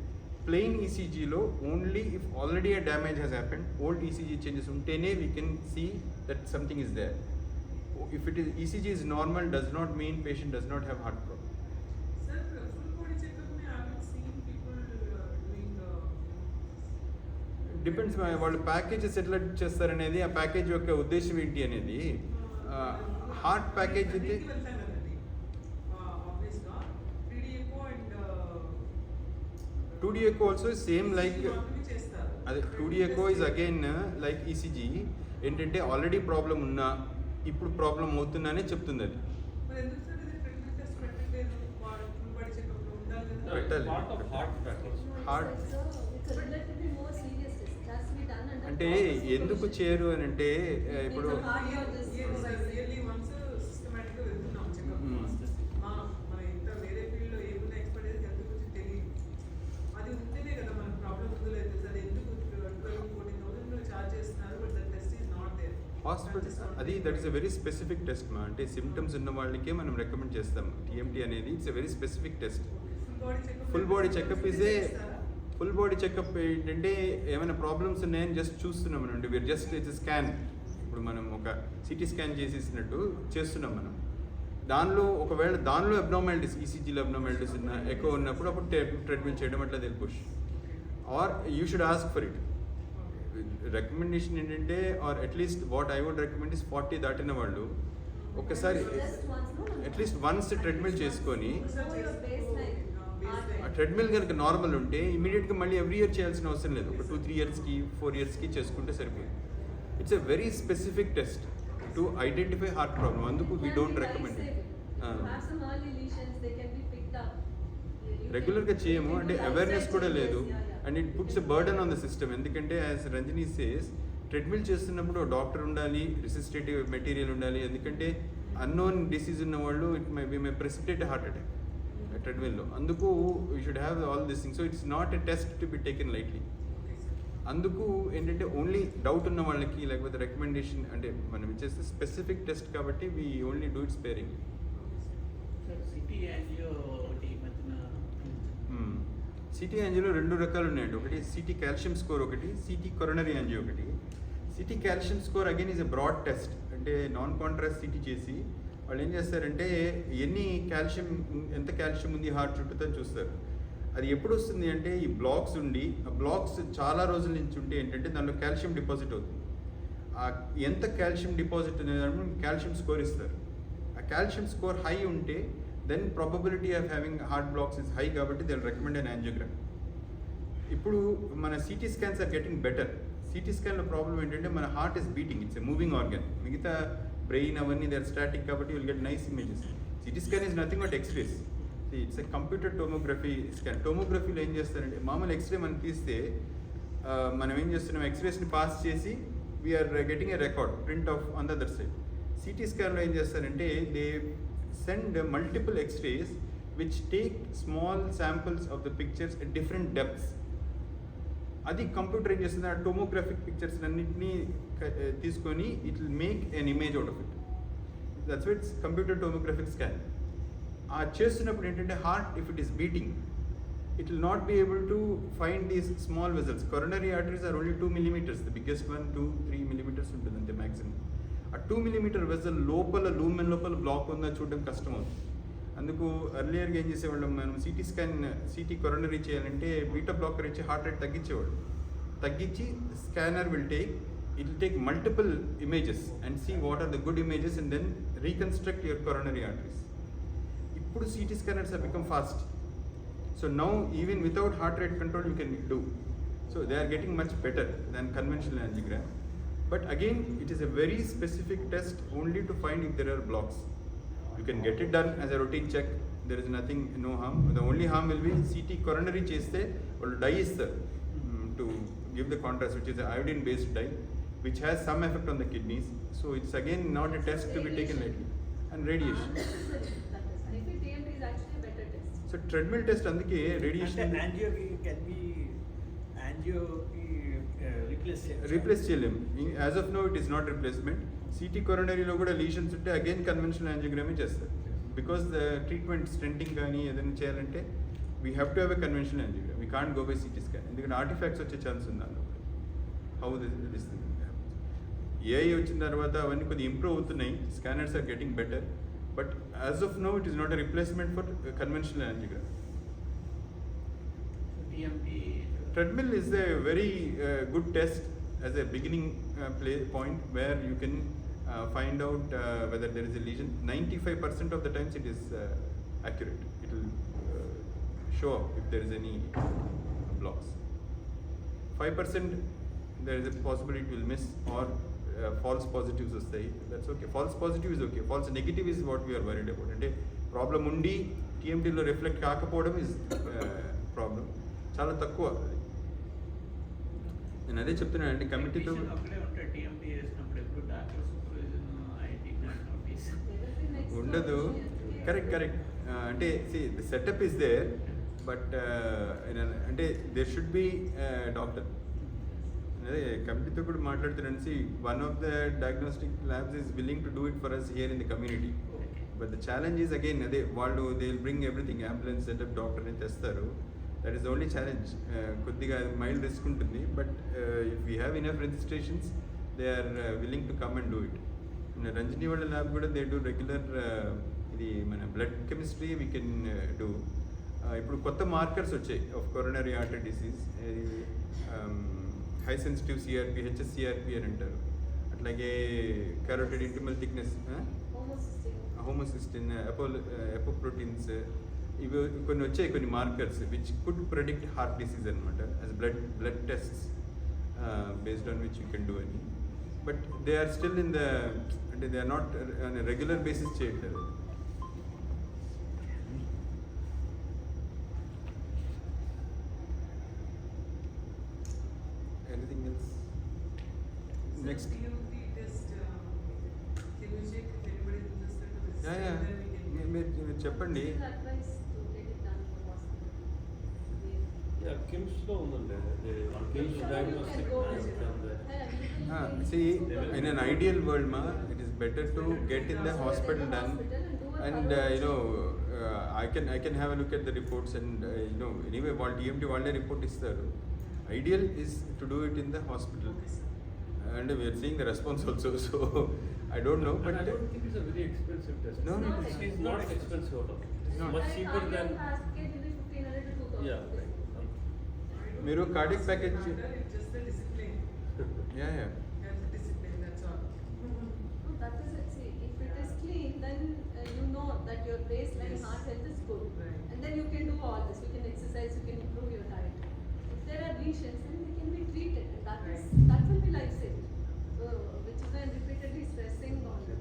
Plain ECG lo only if already a damage has happened, old ECG changes untene we can see that something is there. If it is ECG is normal, does not mean patient does not have heart problem. Sir, full body checkup mein I have seen people doing depends వాళ్ళు packages ఎట్లా చేస్తారనేది, ఆ package యొక్క ఉద్దేశం ఏంటి అనేది. Heart package అయితే two D echo also same like అదే 2D echo is again like ECG. ఏంటంటే ఆల్రెడీ ప్రాబ్లం ఉన్నా ఇప్పుడు ప్రాబ్లం అవుతుందనే చెప్తుంది అది. పెట్టాలి. Part of heart package. Heart It's a relatively more serious test. It has to be done under అంటే process. ఎందుకు చేయరు అని అంటే ఇప్పుడు హాస్పిటల్ అది that is a very specific test మా. అంటే సిమ్టమ్స్ ఉన్న వాళ్ళకే మనం రికమెండ్ చేస్తాం. టీఎంటీ అనేది it's a very specific test. Full body checkup ఇదే. ఫుల్ బాడీ చెకప్ ఏంటంటే ఏమైనా ప్రాబ్లమ్స్ ఉన్నాయని జస్ట్ చూస్తున్నాం మనం. అంటే జస్ట్ ఇట్స్ స్కాన్. ఇప్పుడు మనం ఒక సిటీ స్కాన్ చేసేసినట్టు చేస్తున్నాం మనం. దానిలో ఒకవేళ దానిలో అబ్నార్మాలిటీస్, ఈసీజీలో అబ్నార్మాలిటీస్ ఉన్న ఎక్కువ ఉన్నప్పుడు అప్పుడు ట్రీట్మెంట్ చేయడం అట్లా దిల్ push. Or you should ask for it. Recommendation ఏంటంటే or at least what I would recommend is 40 దాటిన వాళ్ళు ఒక్కసారి అట్లీస్ట్ వన్స్ ట్రెడ్మిల్ చేసుకొని, Know your baseline. ఆ ట్రెడ్మిల్ కనుక నార్మల్ ఉంటే ఇమీడియట్గా మళ్ళీ ఎవ్రీ ఇయర్ చేయాల్సిన అవసరం లేదు. ఒక 2-3 ఇయర్స్కి 4 ఇయర్స్కి చేసుకుంటే సరిపోతుంది. It's a very specific test to identify heart problem. అందుకు we don't recommend it. Have some early lesions, they can be picked up. రెగ్యులర్గా చేయము, అంటే అవేర్నెస్ కూడా లేదు. And it puts a burden on the system. ఎందుకంటే as Ranjani says, treadmill చేస్తున్నప్పుడు doctor ఉండాలి, resuscitative material ఉండాలి. ఎందుకంటే అన్నోన్ డిసీజ్ ఉన్న వాళ్ళు it may precipitate heart attack ట్రెడ్మిల్లో. అందుకు you should have all this thing. So it's not a test to be taken lightly. అందుకు ఏంటంటే ఓన్లీ డౌట్ ఉన్న వాళ్ళకి, లేకపోతే రికమెండేషన్ అంటే మనం ఇచ్చేస్తే స్పెసిఫిక్ టెస్ట్ కాబట్టి we only do it sparing. CT angio ఒకటి మధ్యన సిటీ యాంజియోలో 2 రకాలు ఉన్నాయండి. ఒకటి సిటీ కాల్షియం స్కోర్, ఒకటి సిటీ కొరనరీ యాంజియో ఒకటి. CT calcium score again is a broad test. అంటే నాన్ కాంట్రాస్ట్ సిటీ చేసి వాళ్ళు ఏం చేస్తారంటే ఎంత కాల్షియం ఉంది హార్ట్ చుట్టూ అని చూస్తారు. అది ఎప్పుడు వస్తుంది అంటే ఈ బ్లాక్స్ ఉండి, ఆ బ్లాక్స్ చాలా రోజుల నుంచి ఉంటే ఏంటంటే దానిలో కాల్షియం డిపాజిట్ అవుతుంది. ఆ ఎంత కాల్షియం డిపాజిట్ అనేది కాల్షియం స్కోర్ ఇస్తారు. ఆ కాల్షియం స్కోర్ హై ఉంటే then probability of having heart blocks is high, కాబట్టి దే రికమెండ్ అన్ యాంజియోగ్రామ్. ఇప్పుడు మన CT scans are getting better. CT స్కాన్లో ప్రాబ్లం ఏంటంటే మన heart is beating, it's a moving organ. మిగతా బ్రెయిన్ అవన్నీ దే ఆర్ స్టాటిక్ కాబట్టి will get nice images. CT scan is nothing but x-rays. It's a computer tomography scan. టోమోగ్రఫీలో ఏం చేస్తారంటే మామూలు x-ray మనం తీస్తే మనం ఏం చేస్తున్నాం, ఎక్స్రేస్ని పాస్ చేసి we're getting a record print of on the other side. CT స్కాన్లో ఏం చేస్తారంటే they send multiple x-rays which take small samples of the pictures at different depths. అది కంప్యూటర్ ఏం చేస్తుంది, ఆ టోమోగ్రాఫిక్ పిక్చర్స్ అన్నింటినీ తీసుకొని it will make an image out of it. That's it's computer tomographic scan. ఆ చేస్తున్నప్పుడు ఏంటంటే heart if it is beating, it will not be able to find these small vessels. Coronary arteries are only 2 millimeters. The biggest one 2-3 millimeters ఉంటుంది అంతే maximum. ఆ 2 millimeter vessel లోపల lumen లోపల block ఉందా చూడడం కష్టం అవుతుంది. అందుకు ఎర్లియర్గా ఏం చేసేవాళ్ళం, మనం సిటీ స్కాన్, సిటీ కొరనరీ చేయాలంటే బీటా బ్లాకర్ ఇచ్చి హార్ట్ రేట్ తగ్గించేవాళ్ళు. తగ్గించి scanner will take multiple images and see what are the good images and then reconstruct your coronary arteries. ఇప్పుడు CT scanners have become fast. So now even without heart rate control you can do. So they are getting much better than conventional angiogram. But again, it is a very specific test only to find if there are blocks. You can get it done as a routine check. There is nothing, no harm. The only harm will be CT coronary cheste or dye is to give the contrast, which is an iodine based dye, which has some effect on the kidneys. So it's again not a test to be taken lightly. And radiation. Unnecessary that test. I think TMT is actually a better test. So treadmill test అందుకే radiation angio can be angio replace చేయలేము. As of no it is not replacement. CT కొరనరీలో కూడా lesions ఉంటే again conventional యాంజియోగ్రామే చేస్తారు. Because the treatment stenting కానీ ఏదైనా చేయాలంటే we have to have a conventional angiogram. We can't go by CT scan. ఎందుకంటే artefacts వచ్చే ఛాన్స్ ఉంది దానిలో. హౌ దిస్ థింగ్ ఏఐ వచ్చిన తర్వాత అవన్నీ కొద్దిగా ఇంప్రూవ్ అవుతున్నాయి. Scanners are getting better. But as of no it is not a replacement for conventional angiogram. TMT treadmill is a very good test as a beginning play point where you can find out whether there is a lesion. 95% of the times it is accurate. It will show up if there is any blocks. 5% there is a possibility it will miss or false positives వస్తాయి. That's okay. False positive is okay. False negative is what we are worried about. అంటే problem ఉండి టీఎంటీలో reflect కాకపోవడం is problem. చాలా తక్కువ అది. నేను అదే చెప్తున్నాను అంటే కమిటీతో అక్కడే ఉంటాయి TMT చేసినప్పుడు ఎప్పుడు డాక్టర్ సూపర్విజన్ ఐటీ నోటీస్ ఉండదు. కరెక్ట్ అంటే the setup is there but అంటే దేర్ షుడ్ బి డాక్టర్. అదే కమిటీతో కూడా మాట్లాడుతున్నాను. One of the diagnostic labs is willing to do it for us here in the community. But the challenge is again అదే వాళ్ళు they will bring everything ambulance setup డాక్టర్ని తెస్తారు. That is only challenge. కొద్దిగా mild risk ఉంటుంది but if we have enough registrations they are willing to come and do it. Ranjani వాళ్ళ lab కూడా they do regular ఇది మన blood chemistry we can do. ఇప్పుడు కొత్త మార్కర్స్ వచ్చాయి of coronary artery disease. High sensitive CRP HS CRP అని అంటారు. అట్లాగే క్యారోటిడ్ ఇంటిమల్ థిక్నెస్ హోమోసిస్టిన్ ఎపోప్రోటీన్స్ ఇవి కొన్ని వచ్చాయి కొన్ని markers which could predict heart disease అనమాట as blood tests based on which you can do అని. But they are still in the అంటే they are not on regular basis చేయట్లేదు. Anything else? Next. TMT test, can you check if anybody is interested to this? Yeah. Then we can- మీరు చెప్పండి. Still advise to get it done in the hospital. కిమ్స్లో ఉందండి I'm KIMS sure you diagnostic can go and See, in an ideal world, it is better to get in the hospital done, and I can have a look at the reports and anyway, TMT వాళ్ళే report ఇస్తారు. Ideal is to do it in the hospital, and we are seeing the response also. So I don't know, but I don't think it's a very expensive test. No, no, It is not expensive at all. It's not. much cheaper than $1,500 to $2,000. yeah. మీరు cardiac package. It's just the discipline. Yeah. Health discipline, that's all. No, that is it. See, if it is clean, then you know that your baseline Yes. heart health is good. Right. And then you can do all this. You can exercise, you can improve your diet. If there are lesions, then they can be treated. And that will be life-saving. So, which is why I'm repeatedly stressing on that.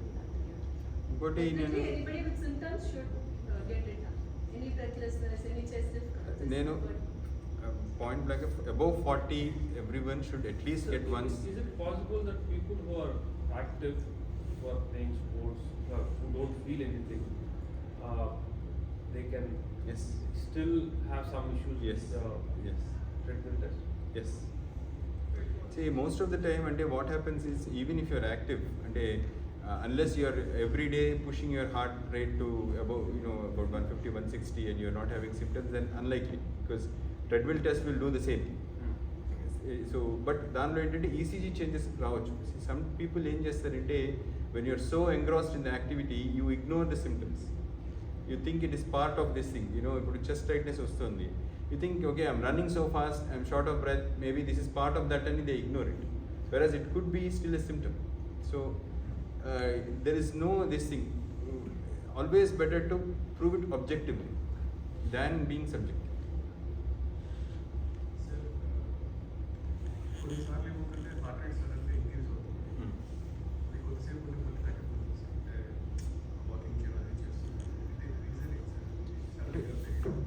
ఇంకోటి Definitely, anybody with symptoms should get it done. Any breathlessness, any chest difficulties. నేను point blank above 40 everyone should at least get once. Is it possible that people who are active, who are playing sports, who don't feel anything, they can Yes. still have some issues Yes. with Yes. treatment test? Yes. See, most of the time, what happens is even if you are active, unless you are every day pushing your heart rate to about 150, 160, and you are not having symptoms, then unlikely, because treadmill test will do the same. So, but దానిలో ఏంటంటే ECG changes రావచ్చు. Some people ఏం చేస్తారంటే when you are so engrossed in the activity, you ignore the symptoms. You think it is part of this thing. ఇప్పుడు chest tightness వస్తుంది. You think, okay, I'm running so fast, I'm short of breath, maybe this is part of that, and they ignore it. Whereas it could be still a symptom. So, there is no this thing. Always better to prove it objectively than being subjective. కొన్నిసార్లు ఏమవుతుంటే heart rate సడన్గా increase అవుతుంది. అది కొద్దిసేపు ఉండి మళ్ళీ తగ్గిపోతుంది. అంటే walking చేయడం అది చేస్తుంది.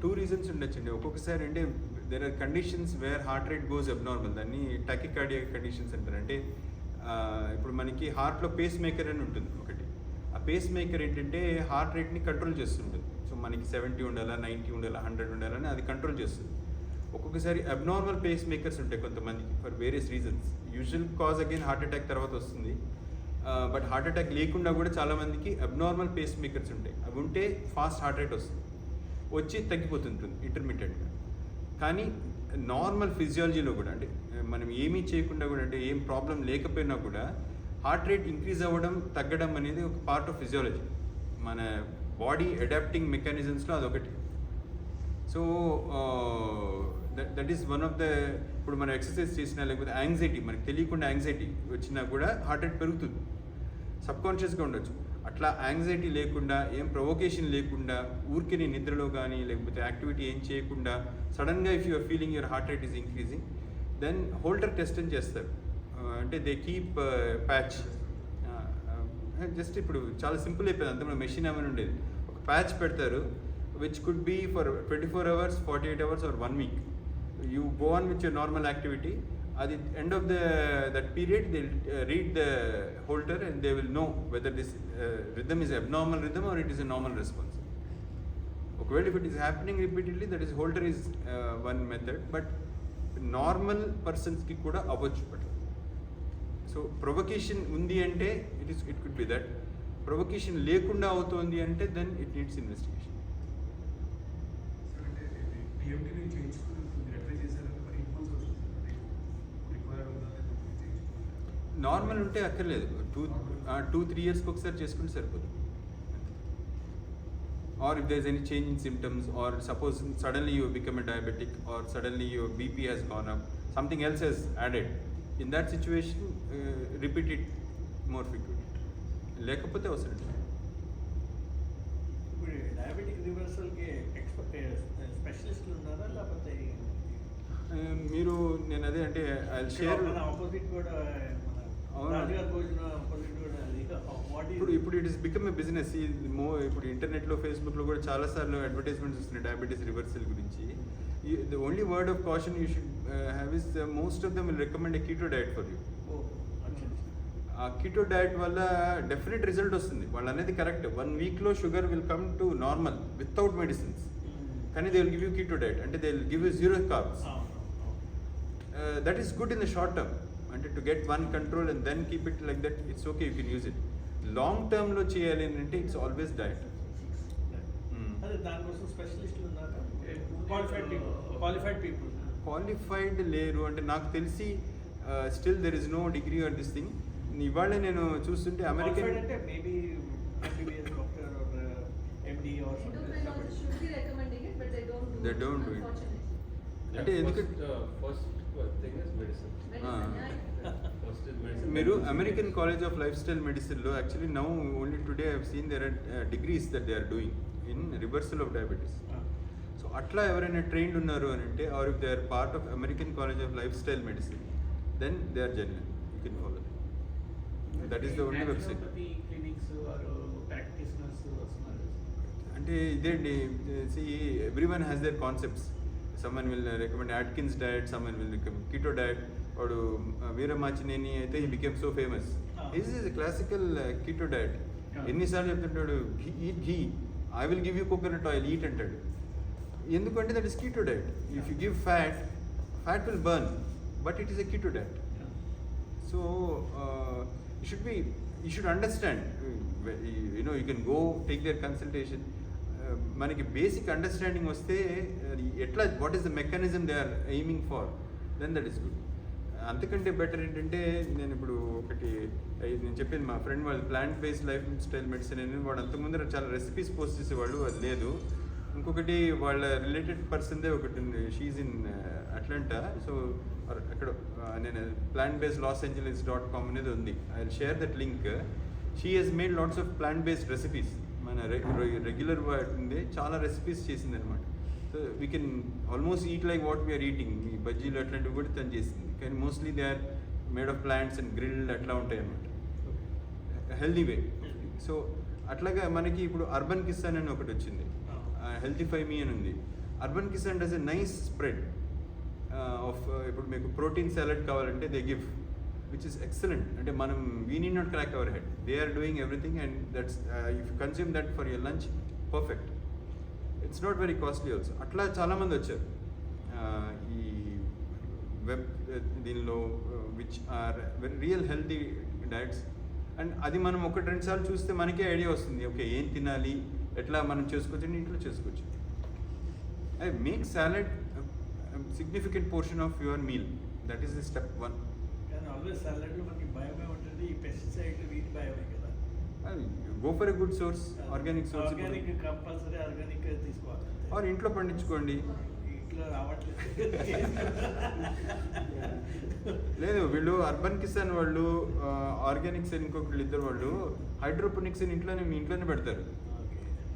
టూ రీజన్స్ ఉండొచ్చండి. ఒక్కొక్కసారి అంటే there are conditions where heart rate goes abnormal. దాన్ని టాకికార్డియక్ కండిషన్స్ అంటారు. అంటే ఇప్పుడు మనకి హార్ట్లో పేస్ మేకర్ అని ఉంటుంది ఒకటి. ఆ పేస్ మేకర్ ఏంటంటే హార్ట్ రేట్ని కంట్రోల్ చేస్తుంటుంది. సో మనకి 70 ఉండాలా, 90 ఉండాలా, 100 ఉండాలని అది కంట్రోల్ చేస్తుంది. ఒక్కొక్కసారి అబ్నార్మల్ పేస్ మేకర్స్ ఉంటాయి కొంతమందికి for various reasons. Usual cause again heart attack తర్వాత వస్తుంది. బట్ హార్ట్ అటాక్ లేకుండా కూడా చాలామందికి అబ్నార్మల్ పేస్ మేకర్స్ ఉంటాయి. అవి ఉంటే ఫాస్ట్ హార్ట్ రేట్ వస్తుంది, వచ్చి తగ్గిపోతుంటుంది ఇంటర్మీడియట్గా. కానీ నార్మల్ ఫిజియాలజీలో కూడా అంటే మనం ఏమీ చేయకుండా కూడా అంటే ఏం ప్రాబ్లం లేకపోయినా కూడా హార్ట్ రేట్ ఇంక్రీజ్ అవ్వడం తగ్గడం అనేది ఒక పార్ట్ ఆఫ్ ఫిజియాలజీ. మన బాడీ అడాప్టింగ్ మెకానిజమ్స్లో అదొకటి. So that is one of the, ఇప్పుడు మనం ఎక్సర్సైజ్ చేసినా లేకపోతే యాంగ్జైటీ, మనకి తెలియకుండా యాంగ్జైటీ వచ్చినా కూడా హార్ట్ రేట్ పెరుగుతుంది, సబ్కాన్షియస్గా ఉండొచ్చు. అట్లా యాంగ్జైటీ లేకుండా, ఏం ప్రొవొకేషన్ లేకుండా, ఊరికి నీ నిద్రలో కానీ లేకపోతే యాక్టివిటీ ఏం చేయకుండా సడన్గా if you're feeling your heart rate is increasing, then Holter test అని చేస్తారు. అంటే దే కీప్ ప్యాచ్. జస్ట్ ఇప్పుడు చాలా సింపుల్ అయిపోయింది, అంత మెషిన్ ఏమైనా ఉండేది, ఒక ప్యాచ్ పెడతారు which could be for 24 hours, 48 hours or 1 week. You go on with your normal activity. At the end of that period, they'll read the holter and they will know whether this rhythm is abnormal rhythm or it is a normal response. Okay, well, if it is happening repeatedly, that is holter is one method, but normal persons ki kuda avachchu. So provocation undi ante it could be that. Provocation lekunda avutondi ante then it needs investigation. Sir అంటే పిఎంటీని చేయించుకుని మీరు ఎట్లా చేశారంటే మరి ఇంపాల్స్ వస్తుంది required ఉందా లేకపోతే చేయించుకోవాలి? నార్మల్ ఉంటే అక్కర్లేదు, 2-3 years ఒకసారి చేసుకుంటే సరిపోతుంది. Or if there is any change in symptoms, or suppose suddenly you become a diabetic, or suddenly your BP has gone up, something else has added, in that situation repeat it more frequently. లేకపోతే అవసరం లేదు. ఇప్పుడు diabetic రివర్సల్కి స్పెషలిస్టులు ఉన్నారా లేకపోతే మీరు నేను అదే అంటే ఐ షేర్. ఆపోజిట్ కూడా అవును. ఆపోజిట్ కూడా ఇప్పుడు it is become a business. ఇప్పుడు ఇంటర్నెట్లో ఫేస్బుక్లో కూడా చాలాసార్లు అడ్వర్టైజ్మెంట్స్ వస్తున్నాయి డయాబెటీస్ రివర్సల్ గురించి. The only word of caution you should have is most of them will recommend a keto diet for you. ఆ కీటో డయట్ వల్ల డెఫినెట్ రిజల్ట్ వస్తుంది, వాళ్ళు అనేది కరెక్ట్. 1 weekలో sugar will come to normal without medicines. కానీ they will give you keto diet, అంటే they will give you 0 carbs. That is good in the short term, అంటే to get one control and then keep it like that, it's okay, you can use it. Long టర్మ్లో చేయాలి అంటే it's always diet. అదే దానికోసం స్పెషలిస్టులు ఉన్నారా? Qualified లేరు అంటే నాకు తెలిసి still there is no degree or this thing. ఇవాళ నేను చూస్తుంటే అమెరికన్ అంటే maybe MBBS doctor or MD or Endocrinologists should be recommending it, but they don't do They don't do it. unfortunately. అంటే ఎందుకంటే first thing is medicine. Medicine, yeah. First is medicine. మీరు American College of Lifestyle మెడిసిన్లో actually now only today I have seen there are degrees that they are doing in reversal of diabetes. So అట్లా ఎవరైనా trained ఉన్నారు అని అంటే, or if they are part of American College of life style Medicine, then they are genuine, you can follow. That is the only website. Clinics practitioners వస్తున్నారు. అంటే ఇదేంటి, see everyone has their concepts. Someone will recommend Atkins diet, someone will recommend keto diet. వాడు వీరమాచినేని అయితే he became so famous. This is classical keto diet. ఎన్నిసార్లు చెప్తుంటాడు, eat ghee, I will give you coconut oil, eat అంటాడు. ఎందుకంటే that is keto diet. If you give fat will burn, but it is a keto diet. So you should understand, you can go take their consultation. మనకి basic understanding వస్తే ఎట్లా, what is the mechanism they are aiming for, then that is good. అంతకంటే better ఏంటంటే, నేను ఇప్పుడు నేను చెప్పింది, మా ఫ్రెండ్ వాళ్ళు plant based life style medicine అని, వాడు అంతకుముందు చాలా రెసిపీస్ పోస్ట్ చేసేవాళ్ళు, అది లేదు. ఇంకొకటి వాళ్ళ రిలేటెడ్ పర్సన్దే ఒకటి ఉంది, షీఈ్ ఇన్ అట్లాంటా. సో అక్కడ నేను plantbasedlosangeles.com అనేది ఉంది, I will share that link. She has made lots of plant based recipes. మన రెగ్యులర్ వాటింది చాలా రెసిపీస్ చేసింది అనమాట. So we can almost eat like what we are eating. ఈ బజ్జీలు అట్లాంటివి కూడా తను చేసింది, కానీ mostly they are made of plants and grilled అట్లా ఉంటాయి అనమాట, హెల్దీ వే. సో అట్లాగా మనకి ఇప్పుడు అర్బన్ కిసాన్ అని ఒకటి వచ్చింది, హెల్తిఫై మీ అని ఉంది. Urban Kisan does a nice spread of, ఇప్పుడు మీకు ప్రోటీన్ సాలడ్ కావాలంటే they give, which is excellent. అంటే మనం we need not crack our head, they are doing everything, and that's if you consume that for your lunch, perfect. It's not very costly also. అట్లా చాలామంది వచ్చారు ఈ web దీనిలో, which are very real healthy diets. And అది మనం 1-2 సార్లు చూస్తే మనకే ఐడియా వస్తుంది, ఓకే ఏం తినాలి, ఎట్లా మనం చేసుకోవచ్చు, ఇంట్లో చేసుకోవచ్చు. I make salad significant portion of your meal. That is the step 1. కానీ ఆల్వేస్ సాలడ్లో మనకి భయమే ఉంటుంది, ఈ పెస్టిసైడ్లు వీటి భయమే కదా. Go for a good source, organic source. Organic compulsory organic తీసుకోవాలి. ఆర్ ఇంట్లో పండించుకోండి. ఇంట్లో ఇంట్లో రావట్లేదు. లేదు వీళ్ళు అర్బన్ కిసాన్ వాళ్ళు ఆర్గానిక్స్ అని ఇంకొకళ్ళు ఇద్దరు వాళ్ళు హైడ్రోపోనిక్స్ అని మీ ఇంట్లోనే పెడతారు.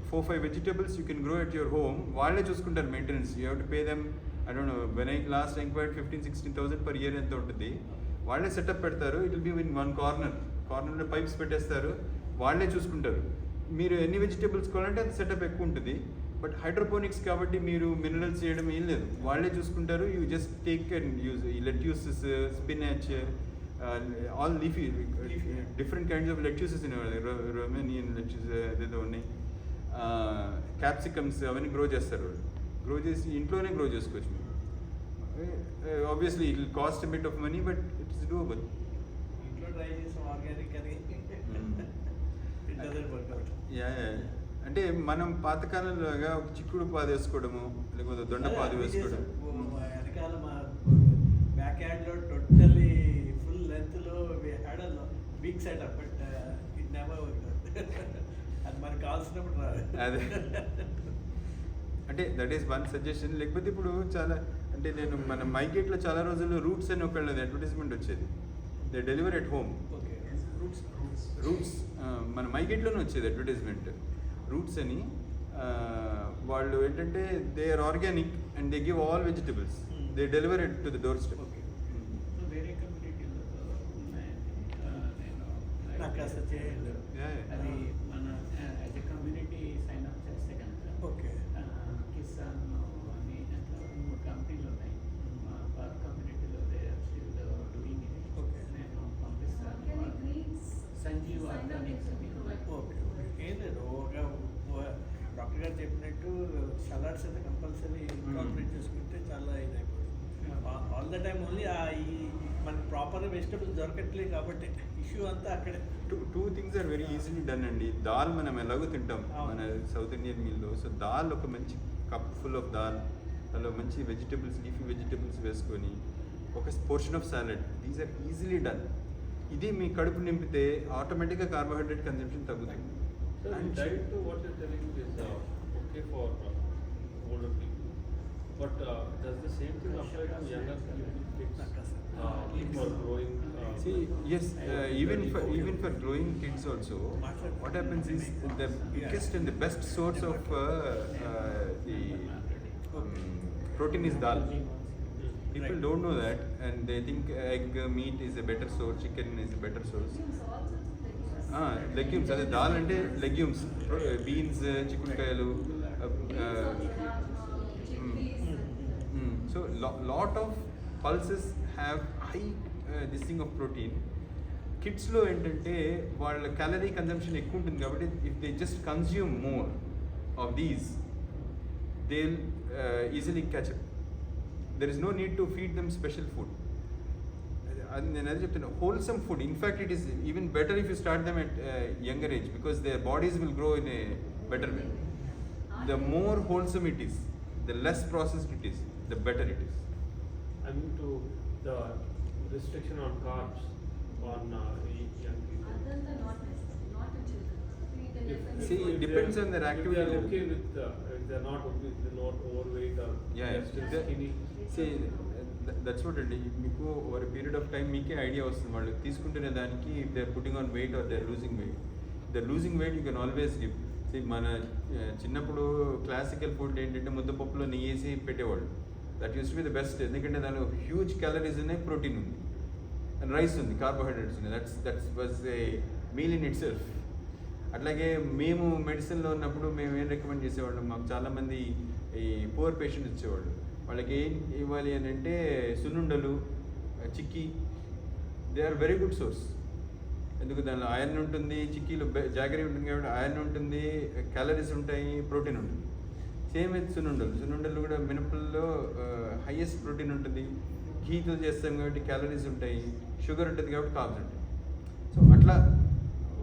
4-5 vegetables you can grow at your home. వాళ్ళే చూసుకుంటారు maintenance. You have to pay them. I don't know when I last enquired 15,000-16,000 per year ఎంత ఉంటుంది. వాళ్ళే సెటప్ పెడతారు. It will be in one కార్నర్లో పైప్స్ పెట్టేస్తారు. వాళ్ళే చూసుకుంటారు. మీరు ఎన్ని వెజిటబుల్స్ కావాలంటే అది సెటప్ ఎక్కువ ఉంటుంది. బట్ హైడ్రోపోనిక్స్ కాబట్టి మీరు మినరల్స్ చేయడం ఏం లేదు. వాళ్ళే చూసుకుంటారు. You just take and use lettuces, spinach, all leafy different kinds of lettuces Romanian lettuce ఏదో ఉన్నాయి, క్యాప్సికమ్స్ అవన్నీ గ్రో చేస్తారు. గ్రో చేసి ఇంట్లోనే గ్రో చేసుకోవచ్చు మీరు. Obviously it will cost bit of money but it's doable. ఇంట్లో ట్రై చేసాం ఆర్గానిక్ అని. It doesn't work out. అంటే మనం పాతకాలంలోగా ఒక చిక్కుడు పాదు వేసుకోవడము, లేకపోతే దొండ పాదు వేసుకోవడం. వెనకాల మా బ్యాక్ యార్డ్లో టోటల్లీ ఫుల్ లెంత్లో had big setup but it never work. అది మనకు కావాల్సినప్పుడు రాదు. అదే అంటే దట్ ఈస్ వన్ సజెషన్. లేకపోతే ఇప్పుడు చాలా అంటే నేను మన మైగేట్లో చాలా రోజులు రూట్స్ అని ఒకళ్ళది అడ్వర్టైజ్మెంట్ వచ్చేది. They deliver at home. Okay Roots మన మైగేట్లోనే వచ్చేది అడ్వర్టైజ్మెంట్. రూట్స్ అని వాళ్ళు ఏంటంటే they are organic and they give all vegetables. They deliver it to the doorstep. Okay వేరే కమ్యూనిటీలో ఉన్నాయండి. నేను నాకు అసలు చేయలేదు. అది మన as a community sign up చేస్తే కనుక ఓకే కిసాన్ అని అట్లా 3 కంపెనీలు ఉన్నాయి. మా పార్క్ కమ్యూనిటీలో they are still doing it. Okay నేను పంపిస్తాను. Organic greens. Sanjeev Sign up organics అని ఓకే ఏం లేదు డాక్టర్ గారు చెప్పినట్టు సలాడ్స్ అయితే కంపల్సరీ ఇన్కార్పొరేట్ చేసుకుంటే చాలా ఇది అయిపోతుంది. ఆల్ ద టైమ్ ఓన్లీ ఈ మనకి ప్రాపర్ వెజిటబుల్స్ దొరకట్లేదు కాబట్టి ఇష్యూ అంతా అక్కడే. Two things are very easily done అండి. దాల్ మనం ఎలాగో తింటాం మన సౌత్ ఇండియన్ మీల్లో. సో దాల్ ఒక మంచి కప్ ఫుల్ ఆఫ్ దాల్, దానిలో మంచి వెజిటబుల్స్, లీఫీ వెజిటబుల్స్ వేసుకొని ఒక portion of salad. These are easily done. ఇది మీ కడుపు నింపితే ఆటోమేటిక్గా కార్బోహైడ్రేట్ కన్జంప్షన్ తగ్గుతుంది. So the diet, what you're telling is okay for older people, but does the same thing apply to younger kids for growing? See, yes, even for growing kids also, what happens is the biggest and the best source of the protein is dal. People don't know that, and they think egg, meat is a better source, chicken is a better source. Legumes అదే దాల్ అంటే legumes, beans, చిక్కుడుకాయలు. So lot of pulses have high this thing of protein. కిడ్స్లో ఏంటంటే వాళ్ళ calorie consumption ఎక్కువ ఉంటుంది కాబట్టి if they just consume more of these they will easily catch up. There is no need to feed them special food. అది నేను అదే చెప్తున్నా, wholesome food. In fact it is even better if you start them at younger age because their bodies will grow in a better way. The more wholesome it is, the less processed it is, the better it is. I mean to the restriction on carbs on young people. Other than not in children. We can definitely See, it depends on their activity If they are level. okay with if they are not okay, they're not overweight or Yeah, they're still the- skinny. See, that's what అండి. మీకు over period of time మీకే idea వస్తుంది వాళ్ళు తీసుకుంటునే దానికి. If they are putting on weight or they are losing weight. They are losing weight you can always give. See, మన చిన్నప్పుడు classical food ఏంటంటే ముద్దపప్పులో నెయ్యి వేసి పెట్టేవాళ్ళు. That use to be the best. ఎందుకంటే దానిలో హ్యూజ్ క్యాలరీస్ ఉన్నాయి, ప్రోటీన్ ఉంది, అండ్ రైస్ ఉంది, కార్బోహైడ్రేట్స్ ఉన్నాయి. That's was a meal in it self. అట్లాగే మేము మెడిసిన్లో ఉన్నప్పుడు మేము ఏం రికమెండ్ చేసేవాళ్ళం, మాకు చాలామంది ఈ పువర్ పేషెంట్స్ ఇచ్చేవాళ్ళు. వాళ్ళకి ఏం ఇవ్వాలి అని అంటే సున్నుండలు, chikki, they are very good source. ఎందుకు దానిలో ఐరన్ ఉంటుంది, చిక్కీలో జాగరీ ఉంటుంది కాబట్టి ఐరన్ ఉంటుంది, క్యాలరీస్ ఉంటాయి, ప్రోటీన్ ఉంటుంది. సేమ్ విత్ సున్నుండలు కూడా మినపల్లో హైయెస్ట్ ప్రోటీన్ ఉంటుంది. ఘీతో చేస్తాం కాబట్టి క్యాలరీస్ ఉంటాయి, షుగర్ ఉంటుంది కాబట్టి కార్బ్స్ ఉంటాయి. సో అట్లా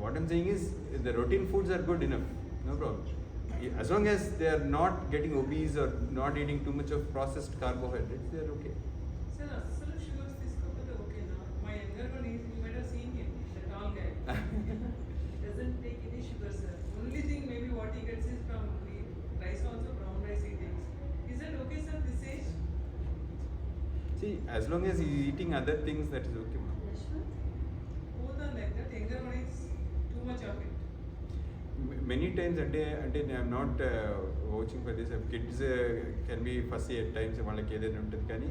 what I'm saying is the routine foods are good enough, no problem. As long as they are not getting obese or not eating too much of processed carbohydrates, they are okay. Sir, అసలు sugars తీసుకోకపోతే ఓకేనా? My younger one is, you might have seen him, the tall guy. Doesn't take any sugar, sir. Only thing maybe what he gets is from the rice also, brown rice he takes. Is that okay, sir, this age? See, as long as he's eating other things, that is okay, ma'am. Yashwant? Both are like that. Younger one is too much of it. Many times అంటే I'm not watching for this kids can be first at times వాళ్ళకి ఏదైనా ఉంటుంది కానీ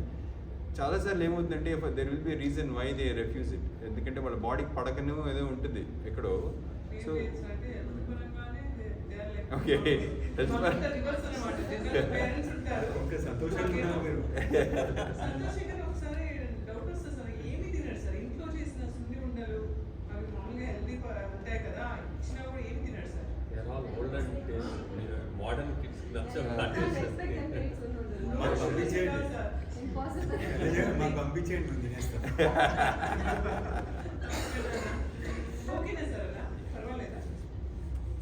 చాలాసార్లు ఏమవుతుందంటే there will be reason why they refuse it ఎందుకంటే వాళ్ళ బాడీకి పడకను ఏదో ఉంటుంది ఎక్కడో సో Females అంటే health పరంగానే they are like Okay. Health మన పరం- అంతా reverse అన్నమాట. General parents ఉంటారు. ఓకే, సంతోషంగా ఉన్నారు మీరు. సంతోష్ గారు ఒకసారి డౌట్ వస్తుంది సార్, ఏమి తినాడు సార్? ఇంట్లో చేసిన సున్ని ఉండలు అవి మామూలుగా హెల్దీ ఉంటాయి కదా, ఇచ్చినా కూడా ఏమి తినాడు sir? They are all old and modern kids. That's a I bad can't expect them to eat sunundulu. మాకు పంపించేయండి. Impossible. మాకు పంపించేయండి, మేము తినేస్తాం. ఓకేనా సార్ అలా? పర్వాలేదా?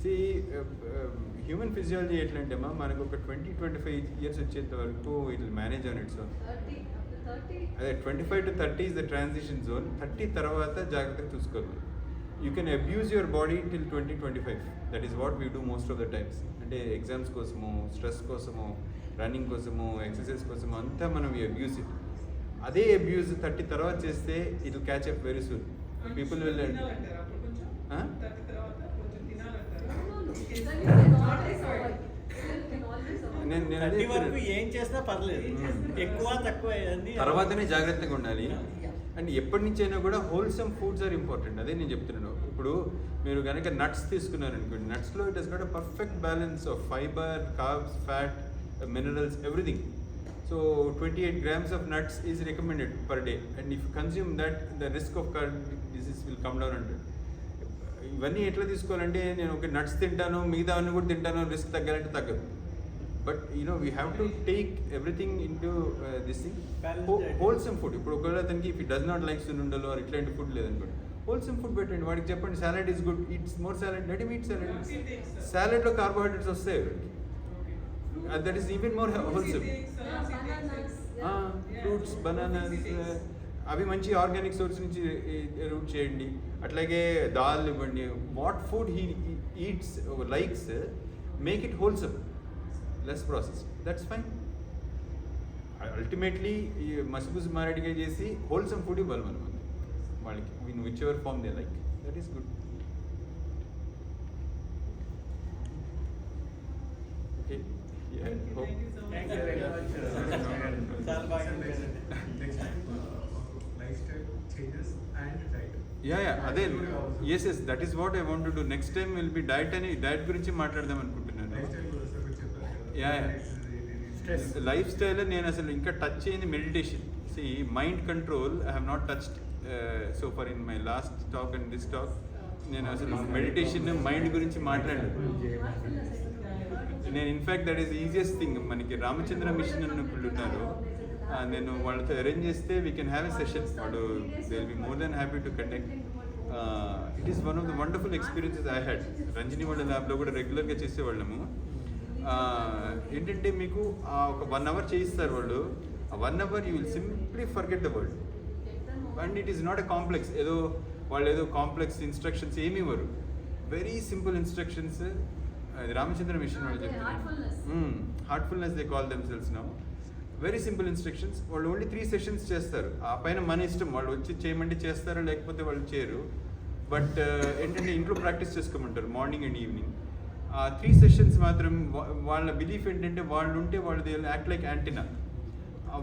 సి హ్యూమన్ ఫిజియాలజీ ఎట్లంటే అమ్మా మనకు ఒక 20-25 ఇయర్స్ వచ్చేంత వరకు it will manage on its own 30, up to 30. అదే 25 to 30 is the transition zone. 30 తర్వాత జాగ్రత్తగా చూసుకోవాలి. You can abuse your body till 20-25. That is what we do most of the times. అంటే ఎగ్జామ్స్ కోసము, స్ట్రెస్ కోసము, running కోసము, exercise కోసము అంతా మనం అబ్యూజ్ ఇట్. అదే అబ్యూజ్ 30 తర్వాత చేస్తే it will catch up very soon. People will తినాలంటారా అప్పుడు కొంచెం? Huh? 30 తర్వాత కొంచెం తినాలంటారా? No, no, no. Okay. Then you can always avoid. Then you can always avoid. నేను అదే 30 వరకు చెప్తున్నాను. ఏం చేసినా పర్లేదు, ఎక్కువ తక్కువ అన్నీ తర్వాతనే జాగ్రత్తగా ఉండాలి. అండ్ ఎప్పటి నుంచి అయినా కూడా హోల్సమ్ ఫుడ్స్ ఆర్ ఇంపార్టెంట్. అదే నేను చెప్తున్నాను. ఇప్పుడు మీరు కనుక నట్స్ తీసుకున్నారనుకోండి, నట్స్లో it has got a perfect balance of fibre, carbs, fat, minerals, everything. So 28 grams of nuts is recommended per day, and if you consume that, the risk of cardiac disease will come down under. ఇవన్నీ ఎట్లా తీసుకోవాలంటే నేను ఒక nuts తింటాను, మిగతా అన్ని కూడా తింటాను, రిస్క్ తగ్గాలంటే తగ్గదు. But we have to take everything in to this thing. Wholesome food. ఇప్పుడు ఒకవేళ అతనికి if it does not like సున్నుండలు ఆర్ ఇట్లాంటి ఫుడ్ లేదనుకోండి, హోల్సమ్ ఫుడ్ పెట్టండి. వాడికి చెప్పండి salad is good, eats more salad, let him eat salad. సాలడ్లో కార్బోహైడ్రేట్స్ వస్తాయి. That is even more wholesome. Yeah, bananas. Yeah. Fruits, bananas, అవి మంచి ఆర్గానిక్ సోర్స్ నుంచి రూట్ చేయండి. అట్లాగే దాల్ ఇవ్వండి. What food he eats likes, make it wholesome, less process, that's fine. Ultimately ఈ మసిబుసి మారేడిగా చేసి హోల్సమ్ ఫుడ్ ఇవ్వాలి మనం వాళ్ళకి, in whichever form they like, that is good. Okay, Thank you so much. Thank you very much. చాలా బాగా చెప్పారండి. Next lifestyle changes and diet. Yeah అదే yes that is what I want to do. Next time will be diet అని, diet గురించి మాట్లాడదాం అనుకుంటున్నాను. Life style కూడా sir మీరు చెప్పారు కదా. Yeah, yeah. Stress. Lifestyle నేను అసలు ఇంకా టచ్ అయింది meditation. See mind control I have not touched so far in my last talk and this talk. నేను అసలు మెడిటేషన్, మైండ్ గురించి మాట్లాడాను. Heartfulness, I think. నేను in fact that is easiest thing. మనకి రామచంద్ర మిషన్ అన్న వాళ్ళు ఉన్నారు, నేను వాళ్ళతో అరేంజ్ చేస్తే we can have a session. వాళ్ళు they will be more than happy to conduct. It is one of the wonderful experiences I had. Ranjani వాళ్ళ ల్యాబ్లో కూడా రెగ్యులర్గా చేసేవాళ్ళము. ఏంటంటే మీకు ఒక 1 hour చేయిస్తారు వాళ్ళు. ఆ 1 hour you will simply forget the world. And it is not a complex, వాళ్ళు ఏదో కాంప్లెక్స్ ఇన్స్ట్రక్షన్స్ ఏమి ఇవ్వరు. Very simple instructions. Ramachandra Mission వాళ్ళు Heartfulness. Heartfulness they call themselves now. Very simple instructions. వాళ్ళు ఓన్లీ 3 sessions చేస్తారు. ఆ పైన మన ఇష్టం, వాళ్ళు వచ్చి చేయమంటే చేస్తారు, లేకపోతే వాళ్ళు చేయరు. బట్ ఏంటంటే ఇంట్లో ప్రాక్టీస్ చేసుకోమంటారు మార్నింగ్ అండ్ ఈవినింగ్. ఆ 3 sessions మాత్రం వాళ్ళ బిలీఫ్ ఏంటంటే వాళ్ళు ఉంటే వాళ్ళు దే యాక్ట్ లైక్ యాంటీనా.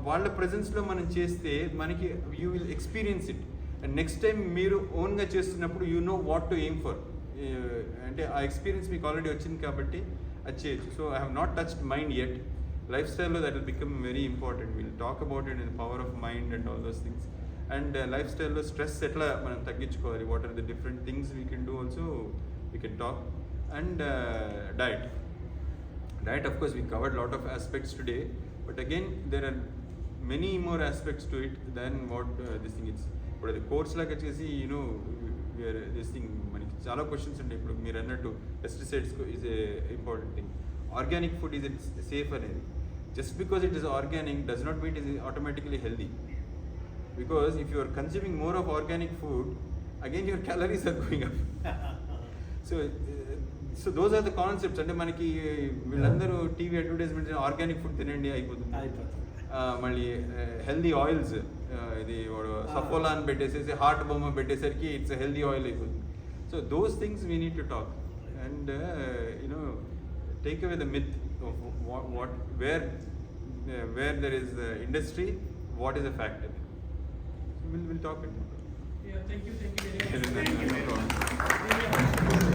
వాళ్ళ ప్రజెన్స్లో మనం చేస్తే మనకి you will experience it. And next time మీరు ఓన్గా చేస్తున్నప్పుడు you know what to aim for. అంటే ఆ ఎక్స్పీరియన్స్ మీకు ఆల్రెడీ వచ్చింది కాబట్టి అది చేయొచ్చు. So I have not touched mind yet. లైఫ్ స్టైల్లో that will become very important. Will talk about it in power of mind and all those things. And లైఫ్ స్టైల్లో స్ట్రెస్ ఎట్లా మనం తగ్గించుకోవాలి, what are the different things we can do also we can talk. And diet. Diet, of course, we covered a lot of aspects today, but again, there are many more aspects to it than what this thing is. But the course like వచ్చేసి we are this thing మనకి చాలా questions ఉంటాయి. ఇప్పుడు మీరు అన్నట్టు pesticides is a important thing. Organic food is it safe అనేది. Just because it is organic does not mean it is automatically healthy. Because if you are consuming more of organic food, again your calories are going up. So those are the concepts. అంటే మనకి వీళ్ళందరూ TV advertisement organic food తినండి అయిపోతుంది. మళ్ళీ healthy oils, ఇది సఫోలా అని పెట్టేసేసి heart బొమ్మ పెట్టేసరికి ఇట్స్ హెల్దీ ఆయిల్ అయిపోతుంది. So those things we need to talk and you know take away the myth of what where there is industry, what is a factor. We'll talk it. Yeah, thank you.